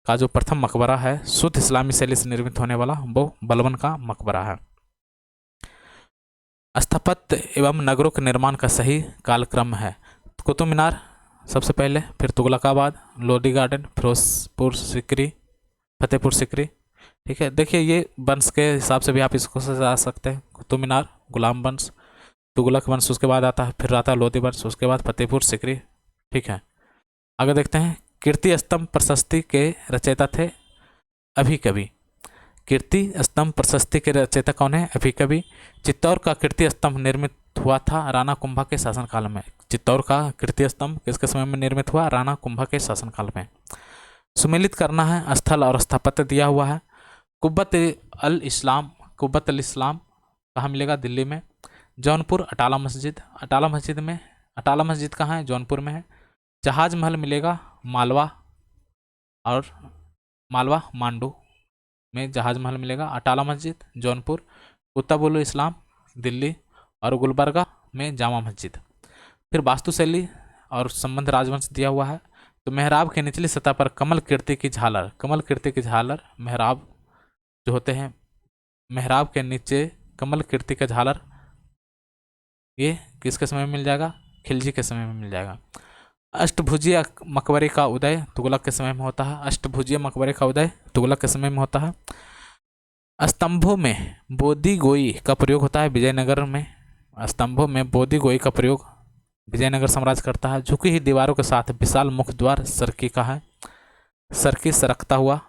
का जो प्रथम मकबरा है शुद्ध इस्लामी शैली से निर्मित होने वाला, वो बलबन का मकबरा है। स्थापत्य एवं नगरों के निर्माण का सही कालक्रम है। कुतुब मीनार सबसे पहले, फिर तुगलकाबाद, लोधी गार्डन, फिरोजपुर सिकरी, फतेहपुर सिकरी, ठीक है। देखिए ये वंश के हिसाब से भी आप इसको सजा सकते हैं। कुतुब मीनार, गुलाम वंश, तुगलक वंश उसके बाद आता है, फिर आता है लोधी वंश, उसके बाद फतेहपुर सिकरी, ठीक है। आगे देखते हैं। कीर्ति स्तंभ प्रशस्ति के रचयिता थे अभिकवि। कीर्ति स्तंभ प्रशस्ति के रचयिता कौन है? अभिकवि। चित्तौर का कीर्ति स्तंभ निर्मित हुआ था राणा कुंभा के शासनकाल में। चित्तौर का कीर्ति स्तंभ किसके समय में निर्मित हुआ? राणा कुंभा के शासनकाल में। सुमेलित करना है, स्थल और स्थापत्य दिया हुआ है। कुब्बत अल इस्लाम, कुब्बत अल इस्लाम कहाँ मिलेगा? दिल्ली में। जौनपुर अटाला मस्जिद, अटाला मस्जिद में, अटाला मस्जिद कहाँ है? जौनपुर में है। जहाज महल मिलेगा मालवा, और मालवा मांडू में जहाज महल मिलेगा। अटाला मस्जिद जौनपुर, कुतुबुल इस्लाम दिल्ली, और गुलबर्गा में जामा मस्जिद। फिर वास्तुशैली और संबंध राजवंश दिया हुआ है। तो मेहराब के निचली सतह पर कमल कीर्ति की झालर, कमल कीर्ति की झालर, मेहराब जो होते हैं, मेहराब के नीचे कमल कीर्ति का झालर, ये किसके समय में मिल जाएगा? खिलजी के समय में मिल जाएगा। अष्टभुजीय मकबरे का उदय तुगलक के समय में होता है। अष्टभुजीय मकबरे का उदय तुगलक के समय में होता है। स्तंभों में बोधि गोई का प्रयोग होता है विजयनगर में। स्तंभों में बोधि गोई का प्रयोग विजयनगर साम्राज्य करता है। झुकी हुई दीवारों के साथ विशाल मुख्य द्वार सरकी का है। सरकी सरकता हुआ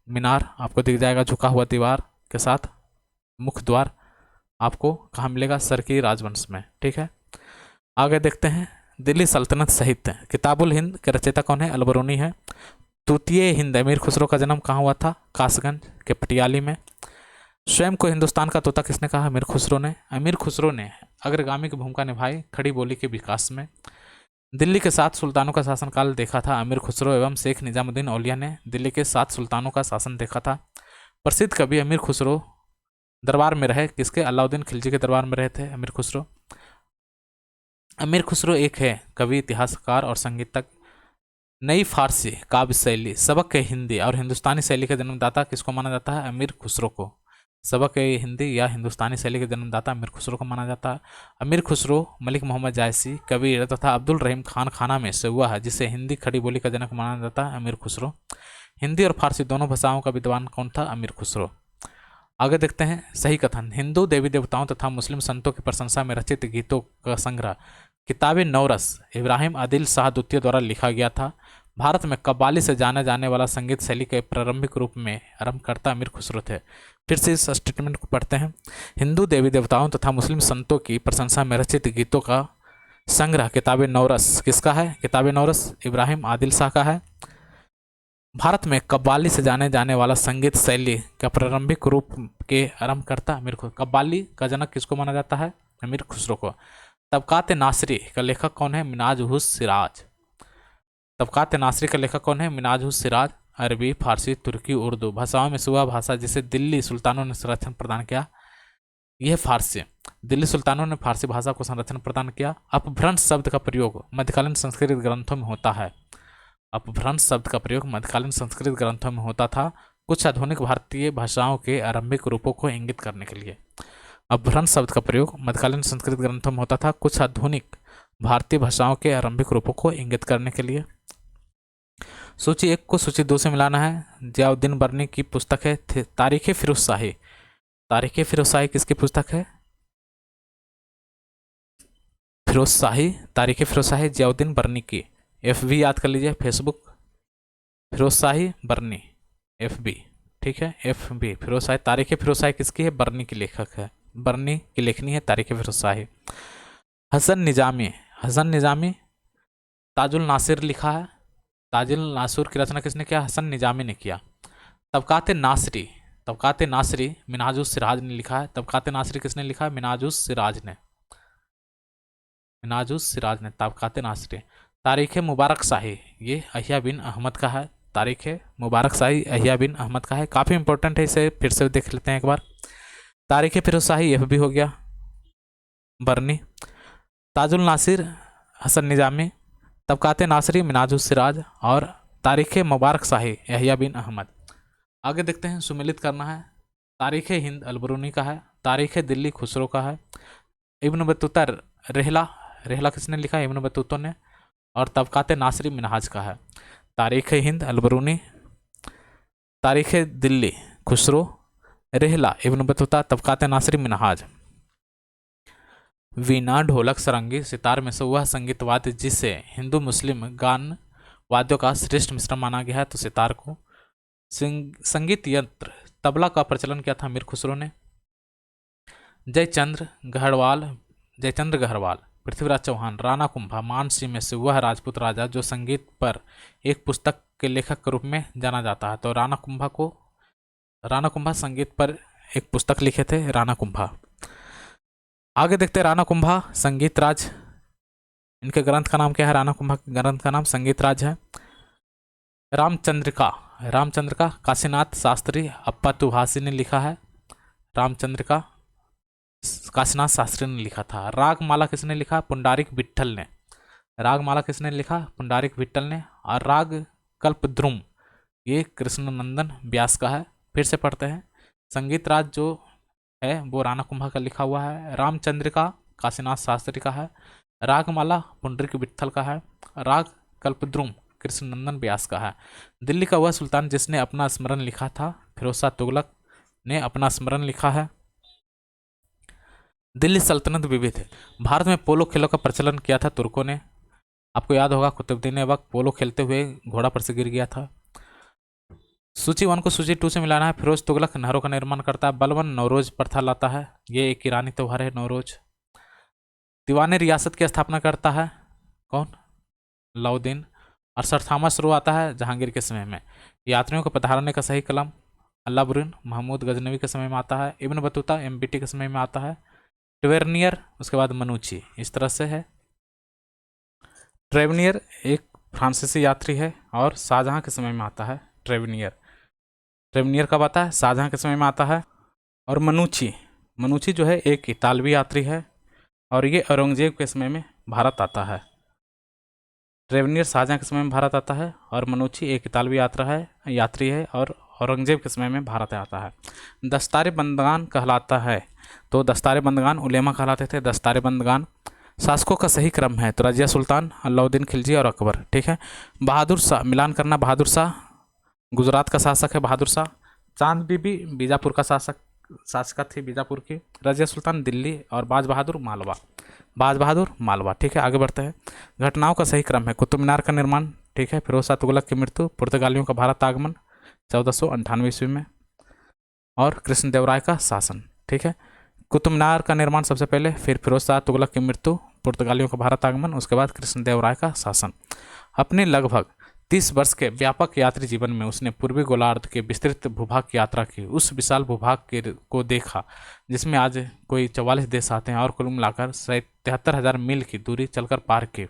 मीनार आपको दिख जाएगा, झुका हुआ दीवार के साथ मुख्य द्वार आपको कहाँ मिलेगा? सरकी राजवंश में, ठीक है। आगे देखते हैं। दिल्ली सल्तनत साहित्य, किताबुल हिंद के रचयिता कौन है? अलबरूनी है। तृतीय हिंद अमीर खुसरो का जन्म कहाँ हुआ था? कासगंज के पटियाली में। स्वयं को हिंदुस्तान का तोता किसने कहा? अमीर खुसरो ने। अमीर खुसरो ने अग्रगामी की भूमिका निभाई खड़ी बोली के विकास में। दिल्ली के 7 सुल्तानों का शासनकाल देखा था अमीर खुसरो एवं शेख निजामुद्दीन औलिया ने। दिल्ली के 7 सुल्तानों का शासन देखा था। प्रसिद्ध कवि अमीर खुसरो दरबार में रहे किसके? अलाउद्दीन खिलजी के दरबार में रहे थे अमीर खुसरो। अमीर खुसरो एक है कवि, इतिहासकार और संगीतज्ञ। नई फारसी काव्य शैली, सबक के हिंदी और हिंदुस्तानी शैली का जन्मदाता किसको माना जाता है? अमीर खुसरो को। सबक ए हिंदी या हिंदुस्तानी शैली के जन्मदाता अमीर खुसरो को माना जाता है। अमीर खुसरो मलिक मोहम्मद जायसी, कबीर तथा अब्दुल रहीम खान खाना में से हुआ है, जिसे हिंदी खड़ी बोली का जनक माना जाता है अमीर खुसरो। हिंदी और फारसी दोनों भाषाओं का विद्वान कौन था? अमीर खुसरो। आगे देखते हैं सही कथन। हिंदू देवी देवताओं तथा मुस्लिम संतों की प्रशंसा में रचित गीतों का संग्रह किताब नौरस इब्राहिम आदिल शाह द्वितीय द्वारा लिखा गया था। भारत में कव्वाली से जाने जाने वाला संगीत शैली के प्रारंभिक रूप में आरंभकर्ता अमीर खुसरो थे। फिर से इस स्टेटमेंट को पढ़ते हैं। हिंदू देवी देवताओं तथा मुस्लिम संतों की प्रशंसा में रचित गीतों का संग्रह किताब नौरस किसका है? किताब नौरस इब्राहिम आदिल शाह का है। भारत में कव्वाली से जाने जाने वाला संगीत शैली का प्रारंभिक रूप के आरंभकर्ता अमीर खुसरो। कव्वाली का जनक किसको माना जाता है? अमीर खुसरो को। तबकात नासरी का लेखक कौन है? मिनाज उस सिराज। तबकात नासरी का लेखक कौन है? मिनाज उस सिराज। अरबी, फारसी, तुर्की, उर्दू भाषाओं में से वह भाषा जिसे दिल्ली सुल्तानों ने संरक्षण प्रदान किया, यह फारसी। दिल्ली सुल्तानों ने फारसी भाषा को संरक्षण प्रदान किया। अपभ्रंश शब्द का प्रयोग मध्यकालीन संस्कृत ग्रंथों में होता है। अपभ्रंश शब्द का प्रयोग मध्यकालीन संस्कृत ग्रंथों में होता था, कुछ आधुनिक भारतीय भाषाओं के आरंभिक रूपों को इंगित करने के लिए। अपभ्रंश शब्द का प्रयोग मध्यकालीन संस्कृत ग्रंथों में होता था, कुछ आधुनिक भारतीय भाषाओं के आरंभिक रूपों को इंगित करने के लिए। सूची 1 को सूची 2 से मिलाना है। जियाउद्दीन बर्नी की पुस्तक है तारीख फिरोज शाही। तारीख फिरोज शाही किसकी पुस्तक है? फिरोज शाही, तारीख फिरोज शाही जियाउद्दीन बर्नी की। FB याद कर लीजिए, फेसबुक फिरोज शाही बर्नी FB, ठीक है, FB फिरोज शाही। तारीख फिरोज शाही किसकी है? बर्नी की लेखक है, बर्नी की लेखनी है तारीख फिरोज शाही। हसन निजामी, हसन निजामी ताजुल नासिर लिखा है। ताजुल नासिर की रचना किसने किया? हसन निजामी ने किया। तबकात नासरी, तबकात नासरी मिनाजुस सिराज ने लिखा है। तबकात नासरी किसने लिखा है? मिनाजुस सिराज ने, मिनाजुस सिराज ने तबकात नासरी। तारीख मुबारक शाही, ये अहिया बिन अहमद का है। तारीख मुबारक शाही अहिया बिन अहमद का है, काफ़ी इंपॉर्टेंट है, इसे फिर से देख लेते हैं एक बार। तारीख फिरोज शाही FB हो गया बर्नी। ताजुल नासिर हसन निजामी, तबकात नासरी मिनाजुस सिराज और तारीख मुबारक शाही यहिया बिन अहमद। आगे देखते हैं, सुमेलित करना है। तारीख हिंद अलबरूनी का है। तारीख दिल्ली खुसरो का है। इब्न बतूता रहला, रहला किसने लिखा है? इब्न बतूता ने। और तबकात नासरी मिनहाज का है। तारीख हिंद अलबरूनी, तारीख दिल्ली खुसरो, रहला इब्न बतूता, तबकात नासरी मिनहाज। वीणा, ढोलक, सरंगी, सितार में से वह संगीत वाद्य जिसे हिंदू मुस्लिम गान वाद्यों का श्रेष्ठ मिश्रण माना गया है, तो सितार को। संगीत यंत्र तबला का प्रचलन किया था अमीर खुसरो ने। जयचंद्र गढ़वाल, पृथ्वीराज चौहान, राणा कुंभा, मानसिंह में से वह राजपूत राजा जो संगीत पर एक पुस्तक के लेखक के रूप में जाना जाता है, तो राणा कुंभा संगीत पर एक पुस्तक लिखे थे, राणा कुंभा। आगे देखते हैं राणा कुंभा संगीत राज, इनके ग्रंथ का नाम क्या है? राणा कुंभा के ग्रंथ का नाम संगीत राज है। रामचंद्रिका काशीनाथ शास्त्री अप्पातुभाषी ने लिखा है। रामचंद्रिका काशीनाथ शास्त्री ने लिखा था। रागमाला किसने लिखा? पुंडारिक विट्ठल ने। रागमाला किसने लिखा? पुंडारिक विट्ठल ने। और राग कल्पद्रुम ये कृष्णनंदन व्यास का है। फिर से पढ़ते हैं, संगीत राज जो है वो राणा कुंभा का लिखा हुआ है। रामचंद्रिका काशीनाथ शास्त्री का है। रागमाला पुंडरीक विट्ठल का है। राग कल्पद्रुम कृष्णनंदन व्यास का है। दिल्ली का वह सुल्तान जिसने अपना स्मरण लिखा था, फिरोज शाह तुगलक ने अपना स्मरण लिखा है। दिल्ली सल्तनत विविध है। भारत में पोलो खेलों का प्रचलन किया था तुर्कों ने। आपको याद होगा कुतुबुद्दीन ऐबक पोलो खेलते हुए घोड़ा पर से गिर गया था। सूची 1 को सूची 2 से मिलाना है। फिरोज तुगलक नहरों का निर्माण करता है। बलबन नौरोज प्रथा लाता है, ये एक ईरानी त्यौहार है नौरोज। दीवाने रियासत की स्थापना करता है कौन? अलाउद्दीन। अरसठवां शुरू आता है जहांगीर के समय में। यात्रियों को पधारने का सही कलम अल्लाबुरीन महमूद गजनवी के समय में आता है। इब्न बतूता MBT के समय में आता है। ट्रेवनियर, उसके बाद मनुची, इस तरह से है। ट्रेवनियर एक फ्रांसीसी यात्री है और शाहजहां के समय में आता है। ट्रेवनियर कब आता है? शाहजहां के समय में आता है। और मनुची जो है एक इतालवी यात्री है और ये औरंगजेब के समय में भारत आता है। ट्रेवनियर शाहजहां के समय में भारत आता है और मनुची एक इतालवी यात्री है और औरंगजेब के समय में भारत आता है। दस्तारे बंदगान कहलाता है, तो दस्तारे बंदगान उलेमा कहलाते थे। दस्तारे बंदगान शासकों का सही क्रम है, तो रजिया सुल्तान, अलाउद्दीन खिलजी और अकबर। ठीक है। बहादुर शाह, मिलान करना, बहादुर शाह गुजरात का शासक है, बहादुर शाह। चांद बीबी बीजापुर का शासक थी, बीजापुर की। रजिया सुल्तान दिल्ली, और बाज बहादुर मालवा, बाज बहादुर मालवा। ठीक है, आगे बढ़ते हैं। घटनाओं का सही क्रम है, कुतुब मीनार का निर्माण, ठीक है, फिरोज शाह तुगलक की मृत्यु, पुर्तगालियों का भारत आगमन 1498 ईस्वी में, और कृष्णदेवराय का शासन। ठीक है, कुतुब मीनार का निर्माण सबसे पहले, फिर फिरोज शाह तुगलक की मृत्यु, पुर्तगालियों का भारत आगमन, उसके बाद कृष्णदेवराय का शासन। अपने लगभग 30 वर्ष के व्यापक यात्री जीवन में उसने पूर्वी गोलार्ध के विस्तृत भूभाग की यात्रा की, उस विशाल भूभाग को देखा जिसमें आज कोई 44 देश आते हैं, और कुल मिलाकर 73,000 मील की दूरी चलकर पार की।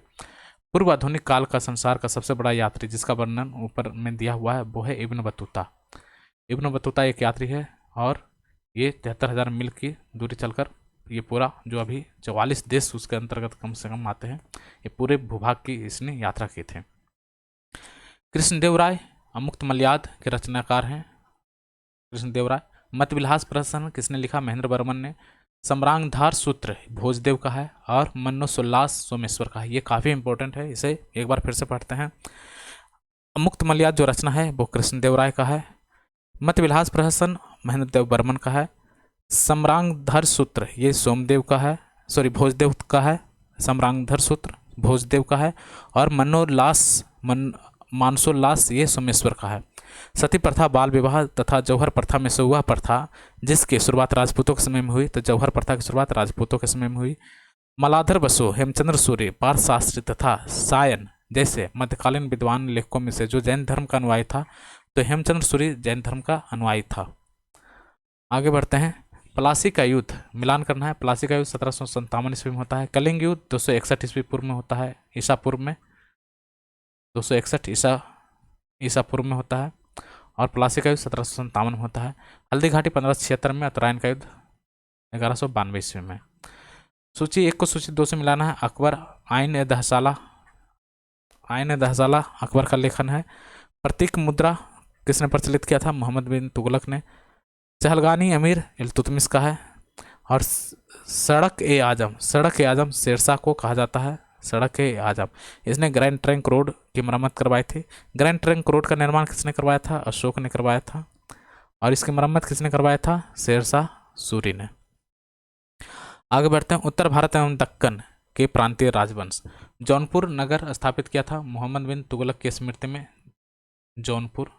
पूर्व आधुनिक काल का संसार का सबसे बड़ा यात्री जिसका वर्णन ऊपर में दिया हुआ है वो है इब्न बतूता। इब्न बतूता एक यात्री है, और ये 73,000 मील की दूरी चलकर ये पूरा जो अभी 44 देश उसके अंतर्गत कम से कम आते हैं, ये पूरे भूभाग की इसने यात्रा की थी। कृष्णदेव राय अमुक्त मलयाद के रचनाकार हैं। कृष्णदेव राय। मतविलास प्रहसन किसने लिखा? महेंद्र बर्मन ने। सम्रांगधार सूत्र भोजदेव का है, और मनोसोल्लास सोमेश्वर का है। ये काफ़ी इंपॉर्टेंट है, इसे एक बार फिर से पढ़ते हैं। अमुक्त मलयाद जो रचना है वो कृष्णदेव राय का है। मतविलास प्रहसन महेंद्र देव बर्मन का है। सम्रांगधर सूत्र ये सोमदेव का है, भोजदेव का है। सम्रांगधर सूत्र भोजदेव का है, और मानसोल्लास ये सोमेश्वर का है। सती प्रथा, बाल विवाह तथा जौहर प्रथा में से हुआ प्रथा जिसकी शुरुआत राजपूतों के समय में हुई, तो जौहर प्रथा की शुरुआत राजपूतों के समय में हुई। मलाधर बसु, हेमचंद्र सूर्य, पार्थशास्त्री तथा सायन जैसे मध्यकालीन विद्वान लेखकों में से जो जैन धर्म का अनुयायी था, तो हेमचंद्र सूर्य जैन धर्म का अनुयायी था। आगे बढ़ते हैं। प्लासी का युद्ध, मिलान करना है। प्लासी का युद्ध 1757 ईस्वी में होता है। कलिंग युद्ध 261 ईस्वी पूर्व में होता है, ईसा पूर्व में 261 ईसा पूर्व में होता है, और प्लासी का युद्ध 1757 में होता है। हल्दी घाटी 1576 में, उत्तरायण का युद्ध 1192 ईस्वी में। सूची 1 को सूची 2 से मिलाना है। अकबर आइन ए दहसाला अकबर का लेखन है। प्रतीक मुद्रा किसने प्रचलित किया था? मोहम्मद बिन तुगलक ने। चहलगानी अमीर इल्तुतमिश का है। और सड़क ए आजम शेरशाह को कहा जाता है। सड़क ए आजम, इसने ग्रैंड ट्रंक रोड की मरम्मत करवाई थी। ग्रैंड ट्रंक रोड का निर्माण किसने करवाया था? अशोक ने करवाया था। और इसकी मरम्मत किसने करवाया था? शेरशाह सूरी ने। आगे बढ़ते हैं। उत्तर भारत एवं दक्कन के प्रांतीय राजवंश। जौनपुर नगर स्थापित किया था मोहम्मद बिन तुगलक की स्मृति में। जौनपुर,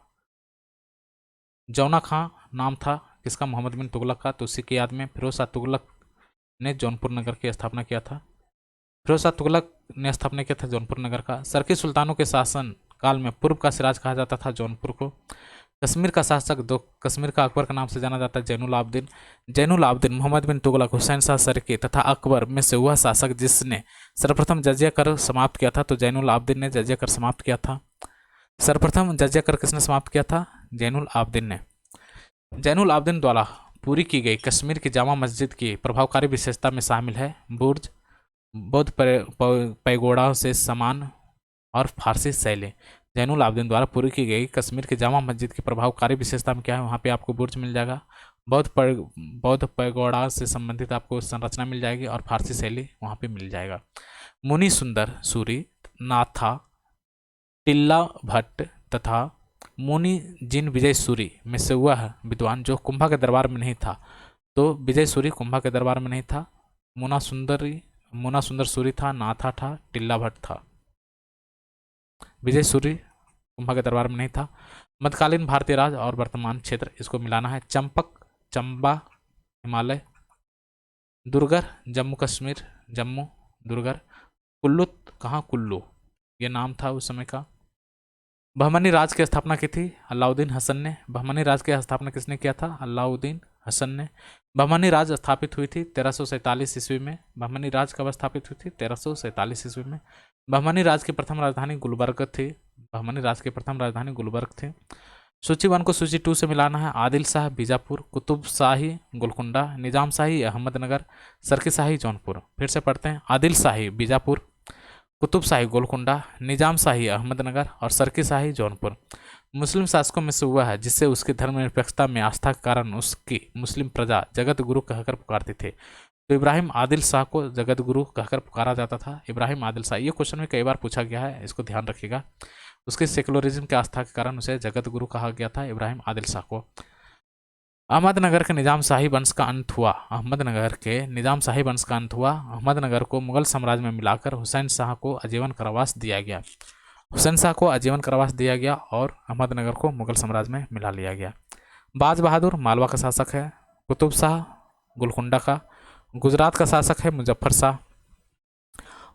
जौना खां नाम था किसका? मोहम्मद बिन तुगलक का। तो उसी की याद में फिरोज शाह तुगलक ने जौनपुर नगर की स्थापना किया था। फिरोज शाह तुगलक ने स्थापना किया था जौनपुर नगर का। सरकी सुल्तानों के शासन काल में पूर्व का सिराज कहा जाता था जौनपुर को। कश्मीर का शासक कश्मीर का अकबर का नाम से जाना जाता है जैनुल आबदीन मोहम्मद बिन तुगलक, हुसैन शाह सरकी तथा अकबर में से वह शासक जिसने सर्वप्रथम जजिया कर समाप्त किया था। तो जैनुल आबदीन ने जजिया कर समाप्त किया था। सर्वप्रथम जजिया कर किसने समाप्त किया था? जैनुल आबदीन ने। जैनुल आबदीन द्वारा पूरी की गई कश्मीर की जामा मस्जिद की प्रभावकारी विशेषता में शामिल है बुर्ज, बौद्ध पैगोड़ा से समान और फारसी शैली। जैनुल आबदीन द्वारा पूरी की गई कश्मीर की जामा मस्जिद की प्रभावकारी विशेषता में क्या है? वहाँ पे आपको बुर्ज मिल जाएगा, बौद्ध पैगोड़ा से संबंधित आपको संरचना मिल जाएगी, और फारसी शैली वहाँ पे मिल जाएगा। मुनि सुंदर सूरी, नाथा, टिल्ला भट्ट तथा मुनि जिन विजय सूरी में से वह विद्वान जो कुंभा के दरबार में नहीं था। तो विजय सूरी कुंभा के दरबार में नहीं था। मुना सुंदर सूरी था, नाथा था, टिल्ला भट्ट था। विजय सूरी कुंभा के दरबार में नहीं था। मध्यकालीन भारतीय राज और वर्तमान क्षेत्र, इसको मिलाना है। चंपक, चंबा हिमालय, दुर्गर जम्मू कश्मीर, जम्मू दुर्गर। कुल्लुत कहाँ? कुल्लू ये नाम था उस समय का। बहमनी राज की स्थापना की थी अलाउद्दीन हसन ने। बहमनी राज की स्थापना किसने किया था? अलाउद्दीन हसन ने। बहमनी राज स्थापित हुई थी 1347 ईस्वी में। बहमनी राज कब स्थापित हुई थी? 1347 ईस्वी में। बहमनी राज की प्रथम राजधानी गुलबर्ग थी। बहमनी राज की प्रथम राजधानी गुलबर्ग थी। सूची 1 को सूची 2 से मिलाना है। आदिल शाह बीजापुर, कुतुब शाही गोलकुंडा, निजाम शाही अहमदनगर, सरकी शाही जौनपुर। फिर से पढ़ते हैं। आदिल शाही बीजापुर, कुतुब शाही गोलकुंडा, निजाम शाही अहमदनगर और सरकी शाही जौनपुर। मुस्लिम शासकों में से हुआ है जिससे उसकी धर्मनिरपेक्षता में आस्था के कारण उसकी मुस्लिम प्रजा जगत गुरु कहकर पुकारती थी। तो इब्राहिम आदिल शाह को जगत गुरु कहकर पुकारा जाता था। इब्राहिम आदिल शाह, ये क्वेश्चन में कई बार पूछा गया है, इसको ध्यान रखिएगा। उसके सेकुलरिज्म के आस्था के कारण उसे जगत गुरु कहा गया था, इब्राहिम आदिल शाह को। अहमदनगर के निजाम शाही वंश का अंत हुआ। अहमदनगर के निजाम शाही वंश का अंत हुआ। अहमदनगर को मुगल साम्राज्य में मिलाकर हुसैन शाह को आजीवन कारावास दिया गया। हुसैन शाह को आजीवन कारावास दिया गया और अहमदनगर को मुगल साम्राज्य में मिला लिया गया। बाज बहादुर मालवा का शासक है। कुतुब शाह गोलकुंडा का। गुजरात का शासक है मुजफ्फर शाह।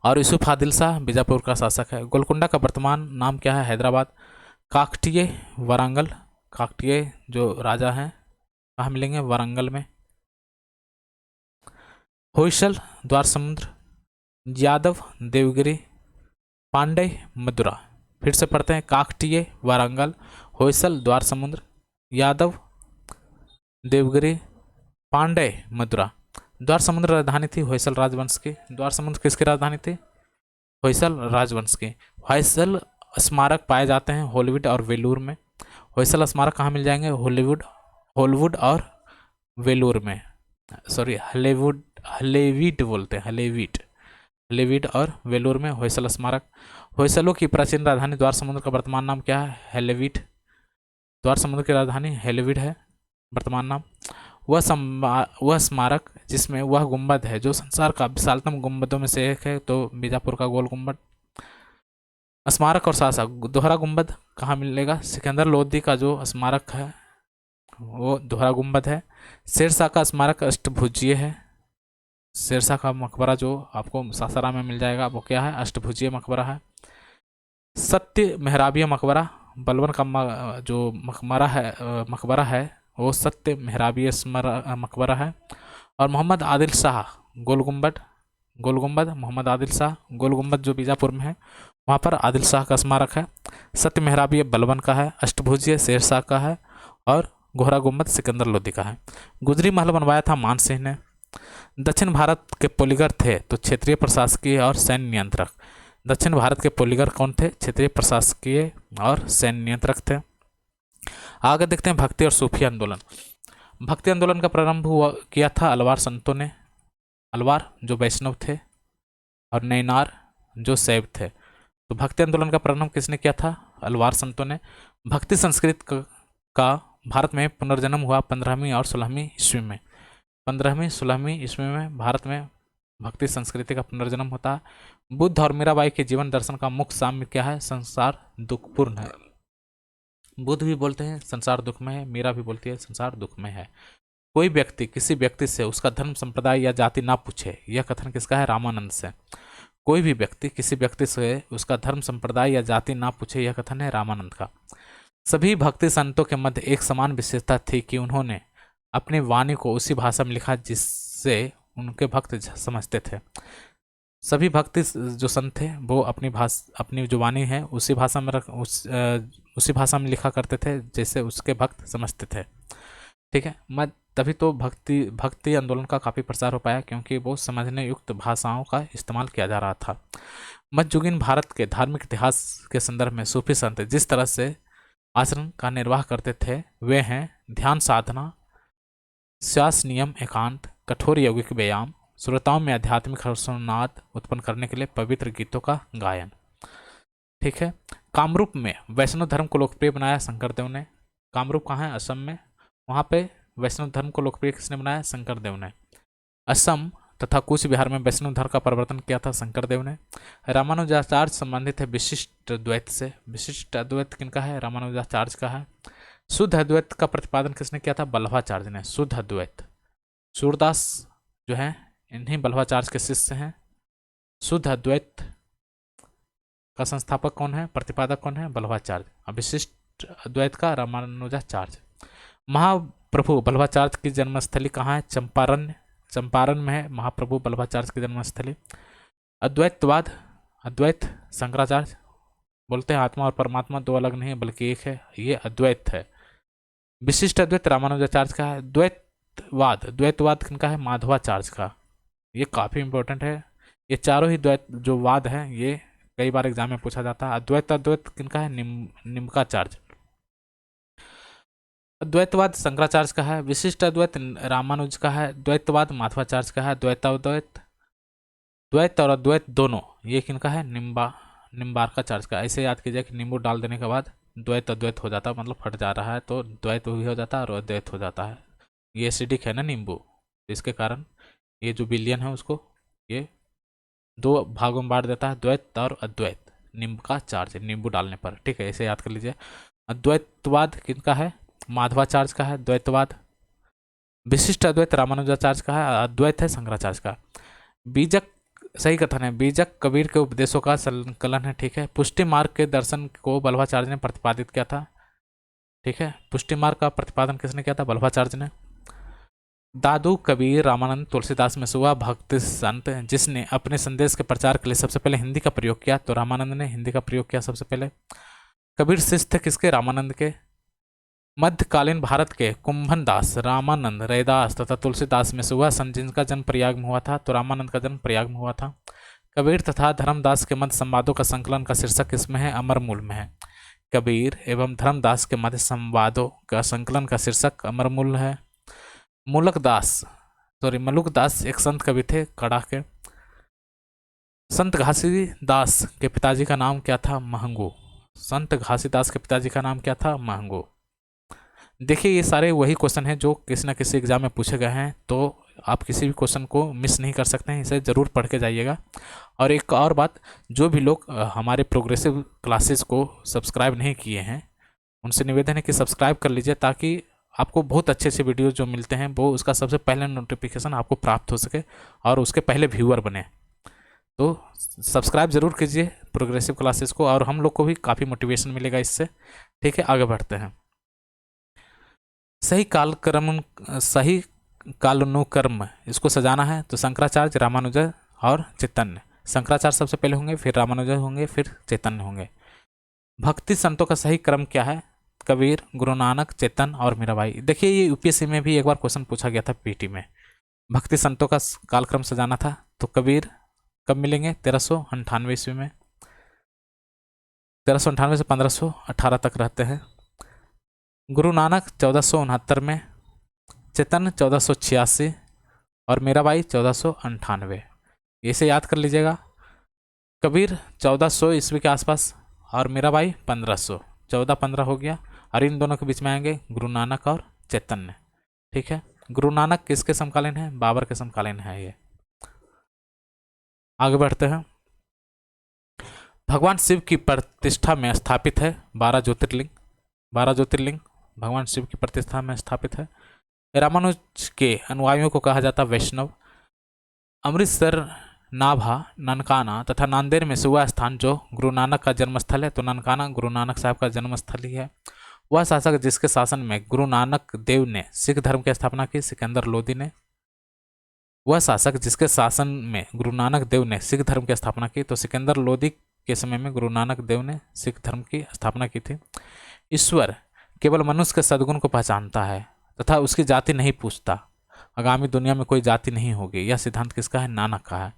और यूसुफ आदिल शाह बीजापुर का शासक है। गोलकुंडा का वर्तमान नाम क्या है? हैदराबाद। काकटिये वारंगल। काकटिये जो राजा हैं कहाँ मिलेंगे? वारंगल में। होयसल द्वार समुद्र। यादव देवगिरी। पांडे मदुरा। फिर से पढ़ते हैं, काकटिये वारंगल, होयसल द्वार समुद्र, यादव देवगिरी, पांडे मदुरा। द्वार समुद्र राजधानी थी होयसल राजवंश की। द्वार समुद्र किसकी राजधानी थी? होयसल राजवंश की। होयसल स्मारक पाए जाते हैं हॉलीवुड और वेलूर में। होयसल स्मारक कहाँ मिल जाएंगे? हॉलीवुड और वेलूर में। सॉरी, हलेविड बोलते हैं, हलेविड और वेलूर में होयसल स्मारक। होयसलों की प्राचीन राजधानी द्वार समुद्र का वर्तमान नाम क्या है? हेलेविड। द्वार समुद्र की राजधानी हेलेविड है, वर्तमान नाम। वह स्मारक जिसमें वह गुंबद है जो संसार का विशालतम गुंबदों में से एक है, तो बीजापुर का गोल गुंबद। स्मारक और शासक, दोहरा गुंबद कहाँ मिलेगा? सिकंदर लोदी का जो स्मारक है वो दोहरा गुंबद है। शेरशाह का स्मारक अष्टभुजीय है। शेरशाह का मकबरा जो आपको सासाराम में मिल जाएगा वो क्या है? अष्टभुजीय मकबरा है। सत्य मेहराबिया मकबरा, बलवन का जो मकबरा है वो सत्य मेहराबिया मकबरा है। और मोहम्मद आदिल शाह गोल गुंबद मोहम्मद आदिल शाह गोल गुंबद जो बीजापुर में है वहाँ पर आदिल शाह का स्मारक है। सत्य मेहराबिया बलवन का है। अष्टभुजीय शेरशाह का है और गोहरा गुंबद सिकंदर लोदी का है। गुजरी महल बनवाया था मान सिंह ने। दक्षिण भारत के पोलिगर थे तो क्षेत्रीय प्रशासकीय और सैन्य नियंत्रक। दक्षिण भारत के पोलिगर कौन थे? क्षेत्रीय प्रशासकीय और सैन्य नियंत्रक थे। आगे देखते हैं भक्ति और सूफी आंदोलन। भक्ति आंदोलन का प्रारंभ किया था अलवार संतों ने। अलवार जो वैष्णव थे और नैनार जो शैव थे। तो भक्ति आंदोलन का प्रारंभ किसने किया था? अलवार संतों ने। भक्ति संस्कृत का भारत में पुनर्जन्म हुआ 15वीं और 16वीं ईस्वी में। 15वीं 16वीं ईस्वी में भारत में भक्ति संस्कृति का पुनर्जन्म होता है। बुद्ध और मीराबाई के जीवन दर्शन का मुख्य साम्य क्या है? संसार दुखपूर्ण है। बुद्ध भी बोलते हैं संसार दुख में है, मीरा भी बोलती है संसार दुख में है। कोई व्यक्ति किसी व्यक्ति से उसका धर्म संप्रदाय या जाति ना पूछे, यह कथन किसका है? रामानंद से। कोई भी व्यक्ति किसी व्यक्ति से उसका धर्म संप्रदाय या जाति ना पूछे, यह कथन है रामानंद का। सभी भक्ति संतों के मध्य एक समान विशेषता थी कि उन्होंने अपनी वाणी को उसी भाषा में लिखा जिससे उनके भक्त समझते थे। सभी भक्ति जो संत थे वो अपनी जो वाणी है उसी भाषा में लिखा करते थे जैसे उसके भक्त समझते थे। ठीक है, तभी तो भक्ति आंदोलन का काफ़ी प्रचार हो पाया, क्योंकि वो समझने युक्त भाषाओं का इस्तेमाल किया जा रहा था। मध्ययुगीन भारत के धार्मिक इतिहास के संदर्भ में सूफी संत जिस तरह से आचरण का निर्वाह करते थे वे हैं ध्यान साधना, श्वास नियम, एकांत, कठोर यौगिक व्यायाम, श्रोताओं में आध्यात्मिक हर्षोन्नाद उत्पन्न करने के लिए पवित्र गीतों का गायन। ठीक है, कामरूप में वैष्णव धर्म को लोकप्रिय बनाया शंकरदेव ने। कामरूप कहाँ है? असम में। वहाँ पे वैष्णव धर्म को लोकप्रिय किसने बनाया? शंकरदेव ने। असम तथा कूच बिहार में वैष्णव धर्म का प्रवर्तन किया था शंकरदेव ने। रामानुजाचार्य संबंधित है विशिष्ट द्वैत से। विशिष्ट अद्वैत किनका है? रामानुजाचार्य का है। शुद्ध अद्वैत का प्रतिपादन किसने किया था? बल्लभाचार्य ने। शुद्ध अद्वैत, सूरदास जो है इन्हीं बल्लभाचार्य के शिष्य हैं। शुद्ध अद्वैत का संस्थापक कौन है? प्रतिपादक कौन है? बल्लभाचार्य। और विशिष्ट अद्वैत का रामानुजाचार्य। महाप्रभु बल्लभाचार्य की जन्मस्थली कहाँ है? चंपारण में है महाप्रभु बल्लभाचार्य की जन्मस्थली। अद्वैत शंकराचार्य बोलते हैं आत्मा और परमात्मा दो अलग नहीं है बल्कि एक है, ये अद्वैत है। विशिष्ट अद्वैत रामानुजाचार्य का है। द्वैतवाद किनका है? माधवाचार्य का। ये काफ़ी इंपॉर्टेंट है। ये चारों ही द्वैत जो वाद हैं ये कई बार एग्जाम में पूछा जाता है। अद्वैत किनका है? निम्काचार्य। द्वैतवाद शंकराचार्य का है, विशिष्ट अद्वैत रामानुज का है, द्वैतवाद माधवाचार्य का है, द्वैताद्वैत द्वैत और अद्वैत दोनों ये किनका है, निम्बार्काचार्य का। ऐसे याद कीजिए कि नींबू डाल देने के बाद द्वैत अद्वैत हो जाता है, मतलब फट जा रहा है तो द्वैत भी हो जाता है और अद्वैत हो जाता है। ये एसिडिक है ना नींबू, इसके कारण ये जो विलियन है उसको ये दो भागों में बांट देता है, द्वैत और अद्वैत। नींबू का चार्ज नींबू डालने पर, ठीक है, ऐसे याद कर लीजिए। अद्वैतवाद किनका है, माधवाचार्य का है। द्वैतवाद विशिष्ट अद्वैत रामानुजाचार्य का है। अद्वैत है शंकराचार्य का। बीजक सही कथन है, बीजक कबीर के उपदेशों का संकलन है, ठीक है। पुष्टि मार्ग के दर्शन को बल्लभाचार्य ने प्रतिपादित किया था, ठीक है। पुष्टि मार्ग का प्रतिपादन किसने किया था, बल्लभाचार्य ने। दादू कबीर रामानंद तुलसीदास में हुआ भक्त संत जिसने अपने संदेश के प्रचार के लिए सबसे पहले हिंदी का प्रयोग किया, तो रामानंद ने हिंदी का प्रयोग किया सबसे पहले। कबीर शिष्य थे किसके, रामानंद के। मध्यकालीन भारत के कुंभन दास, रामानंद, रैदास तथा तुलसीदास में से हुआ संत जिनका जन्म प्रयाग में हुआ था, तो रामानंद का जन्म प्रयाग में हुआ था। कबीर तथा धर्मदास के मध्य संवादों का संकलन का शीर्षक किसमें है, अमरमूल में है। कबीर एवं धर्मदास के मध्य संवादों का संकलन का शीर्षक अमरमूल है। मलुक दास एक संत कवि थे कड़ा के। संत घासीदास के पिताजी का नाम क्या था, महंगू। संत घासीदास के पिताजी का नाम क्या था, महंगू। देखिए ये सारे वही क्वेश्चन हैं जो किसी न किसी एग्जाम में पूछे गए हैं, तो आप किसी भी क्वेश्चन को मिस नहीं कर सकते हैं, इसे ज़रूर पढ़ के जाइएगा। और एक और बात, जो भी लोग हमारे प्रोग्रेसिव क्लासेस को सब्सक्राइब नहीं किए हैं उनसे निवेदन है कि सब्सक्राइब कर लीजिए, ताकि आपको बहुत अच्छे अच्छे वीडियो जो मिलते हैं वो उसका सबसे पहले नोटिफिकेशन आपको प्राप्त हो सके और उसके पहले व्यूअर बने। तो सब्सक्राइब ज़रूर कीजिए प्रोग्रेसिव क्लासेस को, और हम लोग को भी काफ़ी मोटिवेशन मिलेगा इससे, ठीक है। आगे बढ़ते हैं। सही कालानुक्रम इसको सजाना है, तो शंकराचार्य, रामानुजन और चैतन्य। शंकराचार्य सबसे पहले होंगे, फिर रामानुजन होंगे, फिर चैतन्य होंगे। भक्ति संतों का सही क्रम क्या है, कबीर, गुरु नानक, चेतन और मीराबाई। देखिए ये यूपीएससी में भी एक बार क्वेश्चन पूछा गया था पीटी में, भक्ति संतों का कालक्रम सजाना था। तो कबीर कब मिलेंगे, 1398 ईस्वी में, 1398 से 1518 तक रहते हैं। गुरु नानक 1469 में, चेतन 1486 और मीराबाई 1498। इसे याद कर लीजिएगा। कबीर 1400 ईस्वी के आसपास और मीराबाई 1500, 1415 हो गया। और इन दोनों के बीच में आएंगे गुरु नानक और चैतन्य, ठीक है। गुरु नानक किसके समकालीन है, बाबर के समकालीन है ये। आगे बढ़ते हैं। भगवान शिव की प्रतिष्ठा में स्थापित है 12 ज्योतिर्लिंग। 12 ज्योतिर्लिंग भगवान शिव की प्रतिष्ठा में स्थापित है। रामानुज के अनुयायियों को कहा जाता वैष्णव। अमृतसर, नाभा, ननकाना तथा नांदेड़ में से वह स्थान जो गुरु नानक का जन्मस्थल है, तो ननकाना गुरु नानक साहब का जन्मस्थल ही है। वह शासक जिसके शासन में गुरु नानक देव ने सिख धर्म की स्थापना की, सिकंदर लोदी ने। वह शासक जिसके शासन में गुरु नानक देव ने सिख धर्म की स्थापना की, तो सिकंदर लोदी के समय में गुरु नानक देव ने सिख धर्म की स्थापना की थी। ईश्वर केवल मनुष्य के सद्गुण को पहचानता है तथा उसकी जाति नहीं पूछता। आगामी दुनिया में कोई जाति नहीं होगी, यह सिद्धांत किसका है, नानक का है।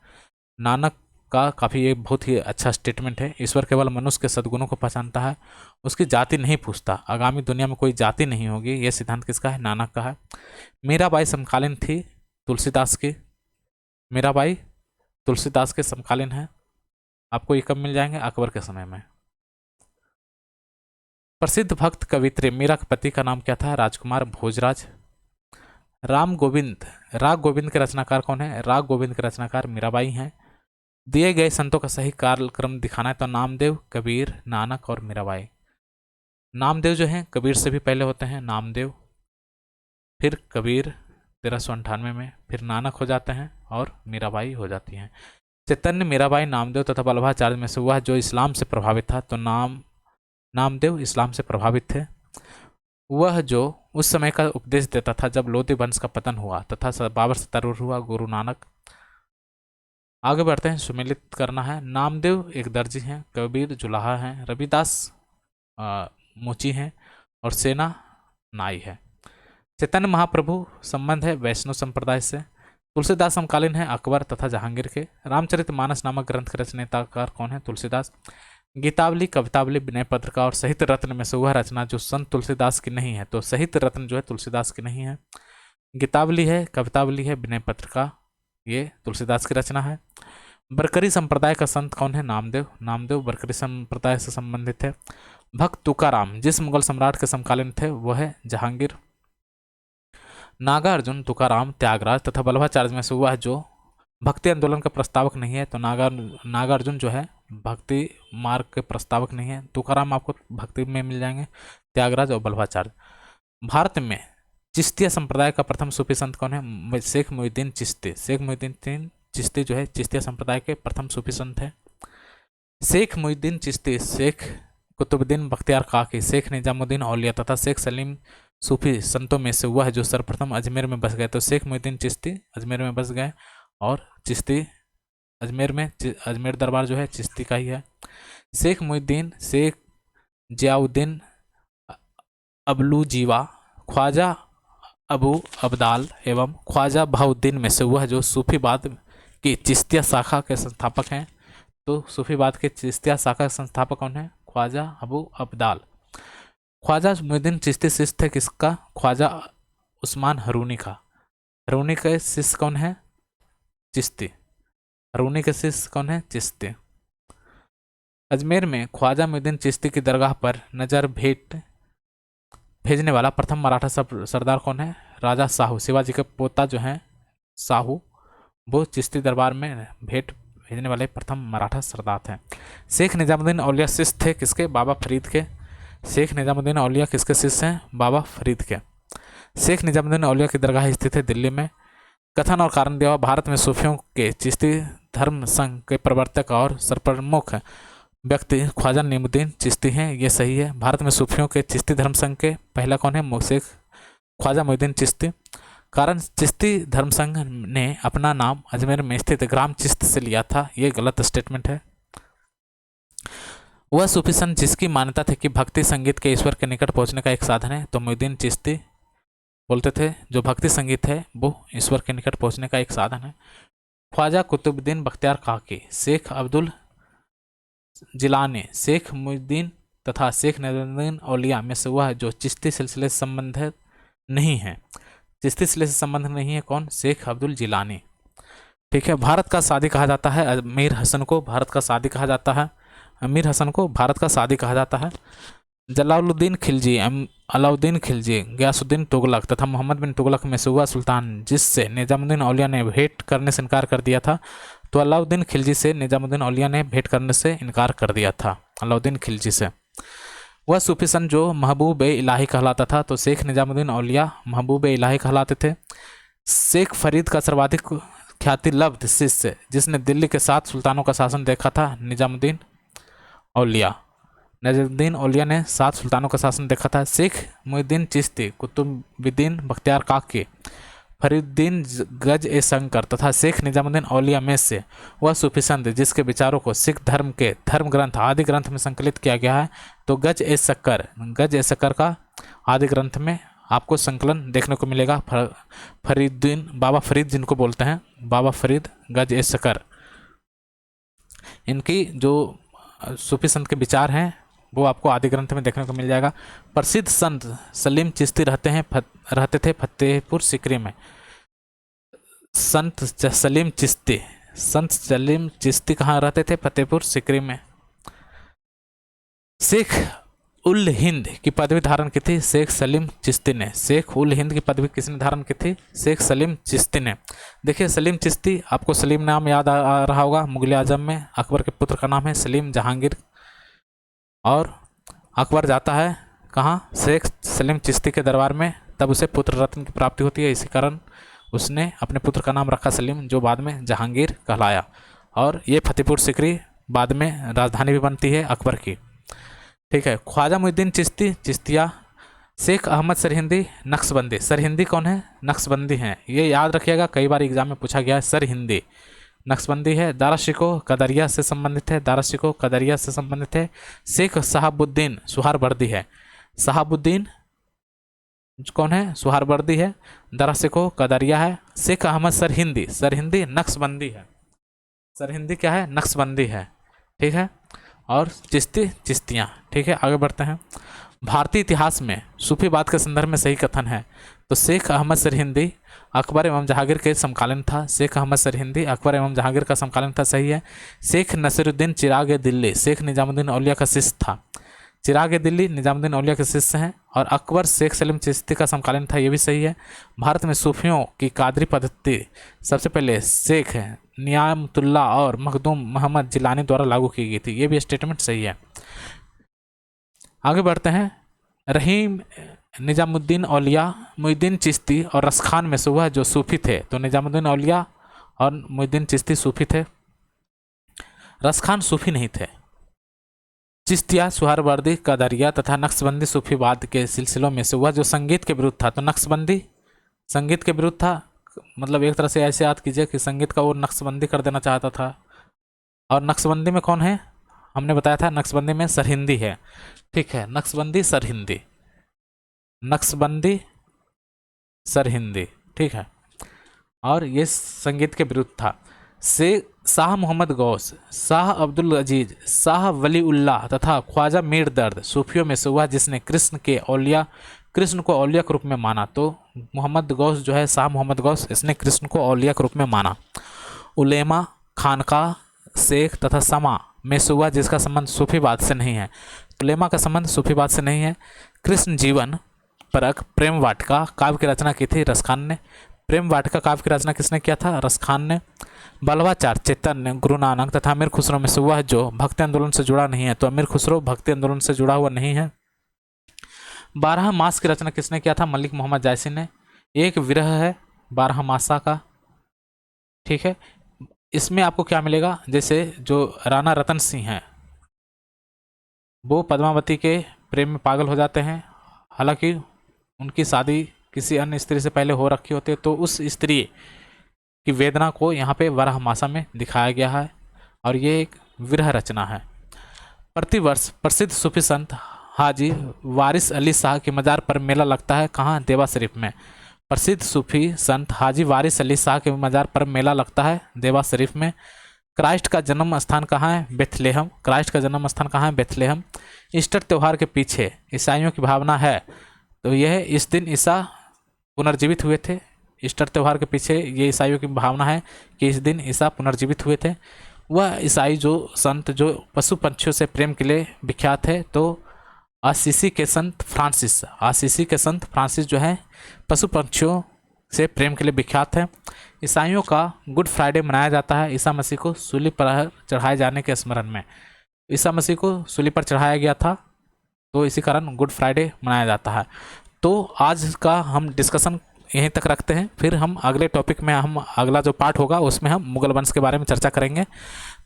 नानक का काफ़ी एक बहुत ही अच्छा स्टेटमेंट है। ईश्वर केवल मनुष्य के सद्गुणों को पहचानता है, उसकी जाति नहीं पूछता। आगामी दुनिया में कोई जाति नहीं होगी, यह सिद्धांत किसका है, नानक का है। मीराबाई समकालीन थी तुलसीदास की। मीराबाई तुलसीदास के समकालीन है। आपको ये कब मिल जाएंगे, अकबर के समय में। प्रसिद्ध भक्त कवित्री मीरा के पति का नाम क्या था, राजकुमार भोजराज। राग गोविंद के रचनाकार कौन है, राग गोविंद के रचनाकार मीराबाई हैं। दिए गए संतों का सही कालक्रम दिखाना है, तो नामदेव, कबीर, नानक और मीराबाई। नामदेव जो हैं कबीर से भी पहले होते हैं, नामदेव, फिर कबीर 1398 में, फिर नानक हो जाते हैं और मीराबाई हो जाती हैं। चैतन्य, मीराबाई, नामदेव तथा बल्लभाचार्य में से हुआ जो इस्लाम से प्रभावित था, तो नामदेव इस्लाम से प्रभावित थे। वह जो उस समय का उपदेश देता था जब लोधी वंश का पतन हुआ तथा बाबर से तरूर हुआ, गुरु नानक। आगे बढ़ते हैं, सुमेलित करना है। नामदेव एक दर्जी हैं, कबीर जुलाहा हैं, रविदास मोची हैं और सेना नाई है। चैतन्य महाप्रभु संबंध है वैष्णव संप्रदाय से। तुलसीदास समकालीन है अकबर तथा जहांगीर के। रामचरितमानस नामक ग्रंथ के रचनेताकार कौन है, तुलसीदास। गीतावली, कवितावली, विनय पत्रिका और साहित्य रत्न में से वह रचना जो संत तुलसीदास की नहीं है। तो साहित्य रत्न जो है तुलसीदास की नहीं है। गीतावली है, कवितावली है, विनय पत्रिका ये तुलसीदास की रचना है। बरकरी संप्रदाय का संत कौन है? नामदेव। नामदेव बरकरी संप्रदाय से संबंधित है। भक्त तुकाराम जिस मुगल सम्राट के समकालीन थे वह है जहांगीर। नागार्जुन, तुकाराम, त्यागराज तथा वल्लभाचार्य में से हुआ है जो भक्ति आंदोलन का प्रस्तावक नहीं है। तो नागार्जुन जो है भक्ति मार्ग के प्रस्तावक नहीं है। तुकाराम आपको भक्ति में मिल जाएंगे, त्यागराज और वल्लभाचार्य। भारत में चिश्तिया संप्रदाय का प्रथम सूफी संत कौन है? शेख मोहिउद्दीन चिश्ती। शेख मोहिउद्दीन चिश्ती जो है चिश्तिया संप्रदाय के प्रथम सूफी संत है। शेख मोहिउद्दीन चिश्ती, शेख कुतुबुद्दीन बख्तियार काकी, शेख निजामुद्दीन औलिया तथा शेख सलीम सूफी संतों में से हुआ है जो सर्वप्रथम अजमेर में बस गए। तो शेख मोहिउद्दीन चिश्ती अजमेर में बस गए और चिश्ती अजमेर दरबार जो है चिश्ती का ही है। शेख मोहिउद्दीन, शेख जियाउद्दीन अबलू जीवा, ख्वाजा अबू अब्दाल एवं ख्वाजा बहाउद्दीन में से हुआ जो सूफीवाद की चिश्तिया शाखा के संस्थापक हैं। तो सूफीवाद के चिश्तिया शाखा के संस्थापक कौन है? ख्वाजा अबू अब्दाल। ख्वाजा मोहिउद्दीन चिश्ती शिष्य थे किसका? ख्वाजा उस्मान हरूनी का। हरूनी के शिष्य कौन है? चिश्ती। हरूनी के शिष्य कौन है? चिश्ती। अजमेर में ख्वाजा मोहिउद्दीन चिश्ती की दरगाह पर नजर भेंट भेजने वाला प्रथम मराठा सरदार कौन है? राजा साहू। शिवाजी के पोता जो हैं साहू, वो चिश्ती दरबार में भेंट भेजने वाले प्रथम मराठा सरदार थे। शेख निजामुद्दीन औलिया शिष्य थे किसके? बाबा फरीद के। शेख निजामुद्दीन औलिया किसके शिष्य हैं? बाबा फरीद के। शेख निजामुद्दीन औलिया की दरगाह स्थित है दिल्ली में। कथन और कारण दिया हुआ, भारत में सूफियों के चिश्ती धर्म संघ के प्रवर्तक और सर्वप्रमुख व्यक्ति ख्वाजा निजामुद्दीन चिश्ती हैं। ये सही है। भारत में सूफियों के चिश्ती धर्म संघ के पहला कौन है? शेख ख्वाजा मोहिउद्दीन चिश्ती। कारण चिश्ती धर्म संघ ने अपना नाम अजमेर में स्थित ग्राम चिश्त से लिया था, ये गलत स्टेटमेंट है। वह सूफी संत जिसकी मान्यता थी कि भक्ति संगीत के ईश्वर के निकट पहुंचने का एक साधन है। तो मोहिउद्दीन चिश्ती बोलते थे जो भक्ति संगीत है वो ईश्वर के निकट पहुंचने का एक साधन है। ख्वाजा कुतुबुद्दीन बख्तियार काकी, शेख अब्दुल जिलानी, शेख मोहिउद्दीन तथा शेख निजामुद्दीन औलिया में से हुआ है जो चिश्ती सिलसिले से संबंधित नहीं है। चिश्ती सिलसिले से संबंध नहीं है कौन? शेख अब्दुल जिलानी। ठीक है। भारत का सादी कहा जाता है अमीर हसन को। भारत का सादी कहा जाता है अमीर हसन को भारत का सादी कहा जाता है। जलालुद्दीन खिलजी, अलाउद्दीन खिलजी, गयासुद्दीन तुगलक तथा मोहम्मद बिन तुगलक में से हुआ सुल्तान जिससे निजामुद्दीन औलिया ने भेंट करने से इनकार कर दिया था। तो अलाउद्दीन खिलजी से निजामुद्दीन औलिया ने भेंट करने से इनकार कर दिया था। अलाउद्दीन खिलजी से। वह सूफी संत जो महबूब इलाही कहलाता था। तो शेख निजामुद्दीन औलिया महबूब इलाही कहलाते थे। शेख फरीद का सर्वाधिक ख्याति लब्ध शिष्य जिसने दिल्ली के 7 सुल्तानों का शासन देखा था, निजामुद्दीन औलिया। निजामुद्दीन औलिया ने 7 सुल्तानों का शासन देखा था। शेख मोहिउद्दीन चिश्ती, कुतुबुद्दीन बख्तियार काकी, फरीदुद्दीन गज ए शंकर तथा शेख निजामुद्दीन औलिया में से वह सूफी संत जिसके विचारों को सिख धर्म के धर्म ग्रंथ आदि ग्रंथ में संकलित किया गया है। तो गज ए शक्कर का आदि ग्रंथ में आपको संकलन देखने को मिलेगा। फरीदुद्दीन बाबा फरीद जिनको बोलते हैं, बाबा फरीद गज ए शक्कर, इनकी जो सूफी संत के विचार हैं वो आपको आदि ग्रंथ में देखने को मिल जाएगा। प्रसिद्ध संत सलीम चिश्ती रहते थे फतेहपुर सीकरी में। संत सलीम चिश्ती कहाँ रहते थे? फतेहपुर सीकरी में। शेख उल हिंद की पदवी धारण की थी शेख सलीम चिश्ती ने। शेख उल हिंद की पदवी किसने धारण की थी? शेख सलीम चिश्ती ने। देखिए सलीम चिश्ती, आपको सलीम नाम याद आ रहा होगा, मुगल आजम में अकबर के पुत्र का नाम है सलीम जहांगीर। और अकबर जाता है कहाँ? शेख सलीम चिश्ती के दरबार में, तब उसे पुत्र रत्न की प्राप्ति होती है। इसी कारण उसने अपने पुत्र का नाम रखा सलीम, जो बाद में जहांगीर कहलाया। और ये फतेहपुर सीकरी बाद में राजधानी भी बनती है अकबर की। ठीक है। ख्वाजा मोहिउद्दीन चिश्ती चिश्तिया। शेख अहमद सरहिंदी नक्शबंदी। सरहिंदी कौन है? नक्शबंदी हैं, ये याद रखिएगा, कई बार एग्जाम में पूछा गया है। सरहिंदी नक्शबंदी है। दाराशिको कदरिया से संबंधित है। दाराशिको कदरिया से संबंधित है। शेख शहाबुद्दीन सुहारवर्दी है। शहाबुद्दीन कौन है? सुहारवर्दी है। दाराशिको कदरिया है। शेख अहमद सरहिंदी नक्शबंदी है। सरहिंदी क्या है? नक्शबंदी है। ठीक है। और चिश्ती चिश्तियाँ। ठीक है, आगे बढ़ते हैं। भारतीय इतिहास में सूफीवाद के संदर्भ में सही कथन है तो शेख अहमद सरहिंदी अकबर एवं जहांगीर के समकालीन था। शेख अहमद सरहिंदी अकबर एवं जहांगीर का समकालीन था, सही है। शेख नसीरुद्दीन चिराग दिल्ली शेख निजामुद्दीन औलिया का शिष्य था। चिराग दिल्ली निजामुद्दीन औलिया के शिष्य हैं। और अकबर शेख सलीम चिश्ती का समकालीन था, ये भी सही है। भारत में सूफियों की कादरी पद्धति सबसे पहले शेख नियामतुल्लाह और मखदूम मोहम्मद जिलानी द्वारा लागू की गई थी, ये भी स्टेटमेंट सही है। आगे बढ़ते हैं। रहीम निजामुद्दीन औलिया, मुहिद्दीन चिश्ती और रसखान में से वह जो सूफी थे, तो निजामुद्दीन औलिया और मुहिद्दीन चिश्ती सूफी थे, रसखान सूफी नहीं थे। चिश्तिया, सुहरावर्दी, कदरिया तथा नक्शबंदी सूफीवाद के सिलसिलों में से वह जो संगीत के विरुद्ध था, तो नक्शबंदी संगीत के विरुद्ध था, मतलब एक तरह से ऐसे याद कीजिए कि संगीत का वो नक्शबंदी कर देना चाहता था। और नक्शबंदी में कौन है, हमने बताया था नक्शबंदी में सरहिंदी है। ठीक है, नक्शबंदी सरहिंदी, नक्शबंदी सरहिंदी, ठीक है। और ये संगीत के विरुद्ध था। से शाह मोहम्मद गौस, शाह अब्दुल अजीज, शाह वली उल्लाह तथा ख्वाजा मीर दर्द सूफियों में से हुआ जिसने कृष्ण को औलिया के रूप में माना। तो मोहम्मद गौस जो है, शाह मोहम्मद गौस, इसने कृष्ण को औलिया के रूप में माना। उलेमा, खानका, शेख तथा समा में से हुआ जिसका संबंध सूफीवाद से नहीं है। उलेमा का संबंध सूफीवाद से नहीं है। कृष्ण जीवन परक प्रेम वाटिका काव्य की रचना की थी रसखान ने। प्रेम वाटिका काव्य की रचना किसने किया था, रसखान ने। बलवाचार, चैतन्य, गुरु नानक तथा अमीर खुसरो में से वह जो भक्ति आंदोलन से जुड़ा नहीं है, तो अमीर खुसरो भक्ति आंदोलन से जुड़ा हुआ नहीं है। 12 मास की रचना किसने किया था, मलिक मोहम्मद जायसी ने। एक विरह है 12 मासा का। ठीक है, इसमें आपको क्या मिलेगा, जैसे जो राणा रतन सिंह हैं वो पद्मावती के प्रेम में पागल हो जाते हैं, हालांकि उनकी शादी किसी अन्य स्त्री से पहले हो रखी होती है, तो उस स्त्री की वेदना को यहाँ पे वराह मासा में दिखाया गया है और ये एक विरह रचना है। प्रतिवर्ष प्रसिद्ध सूफी संत हाजी वारिस अली शाह के मज़ार पर मेला लगता है, कहाँ, देवा शरीफ में। प्रसिद्ध सूफी संत हाजी वारिस अली शाह के मज़ार पर मेला लगता है देवा शरीफ में। क्राइस्ट का जन्म स्थान कहाँ है, बेथलेहम। क्राइस्ट का जन्म स्थान कहाँ है, बेथलेहम। ईस्टर त्यौहार के पीछे ईसाइयों की भावना है, तो यह इस दिन ईसा पुनर्जीवित हुए थे। ईस्टर त्यौहार के पीछे ये ईसाइयों की भावना है कि इस दिन ईसा पुनर्जीवित हुए थे। वह ईसाई जो संत जो पशु पंछियों से प्रेम के लिए विख्यात है, तो आसीसी के संत फ्रांसिस जो है पशु पंछियों से प्रेम के लिए विख्यात है। ईसाइयों का गुड फ्राइडे मनाया जाता है ईसा मसीह को सूली पर चढ़ाए जाने के स्मरण में। ईसा मसीह को सूली पर चढ़ाया गया था, तो इसी कारण गुड फ्राइडे मनाया जाता है। तो आज का हम डिस्कशन यहीं तक रखते हैं, फिर हम अगले टॉपिक में हम अगला जो पार्ट होगा उसमें हम मुगल वंश के बारे में चर्चा करेंगे।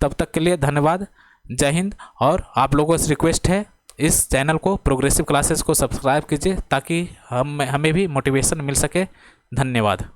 तब तक के लिए धन्यवाद, जय हिंद। और आप लोगों से रिक्वेस्ट है इस चैनल को प्रोग्रेसिव क्लासेस को सब्सक्राइब कीजिए ताकि हमें भी मोटिवेशन मिल सके। धन्यवाद।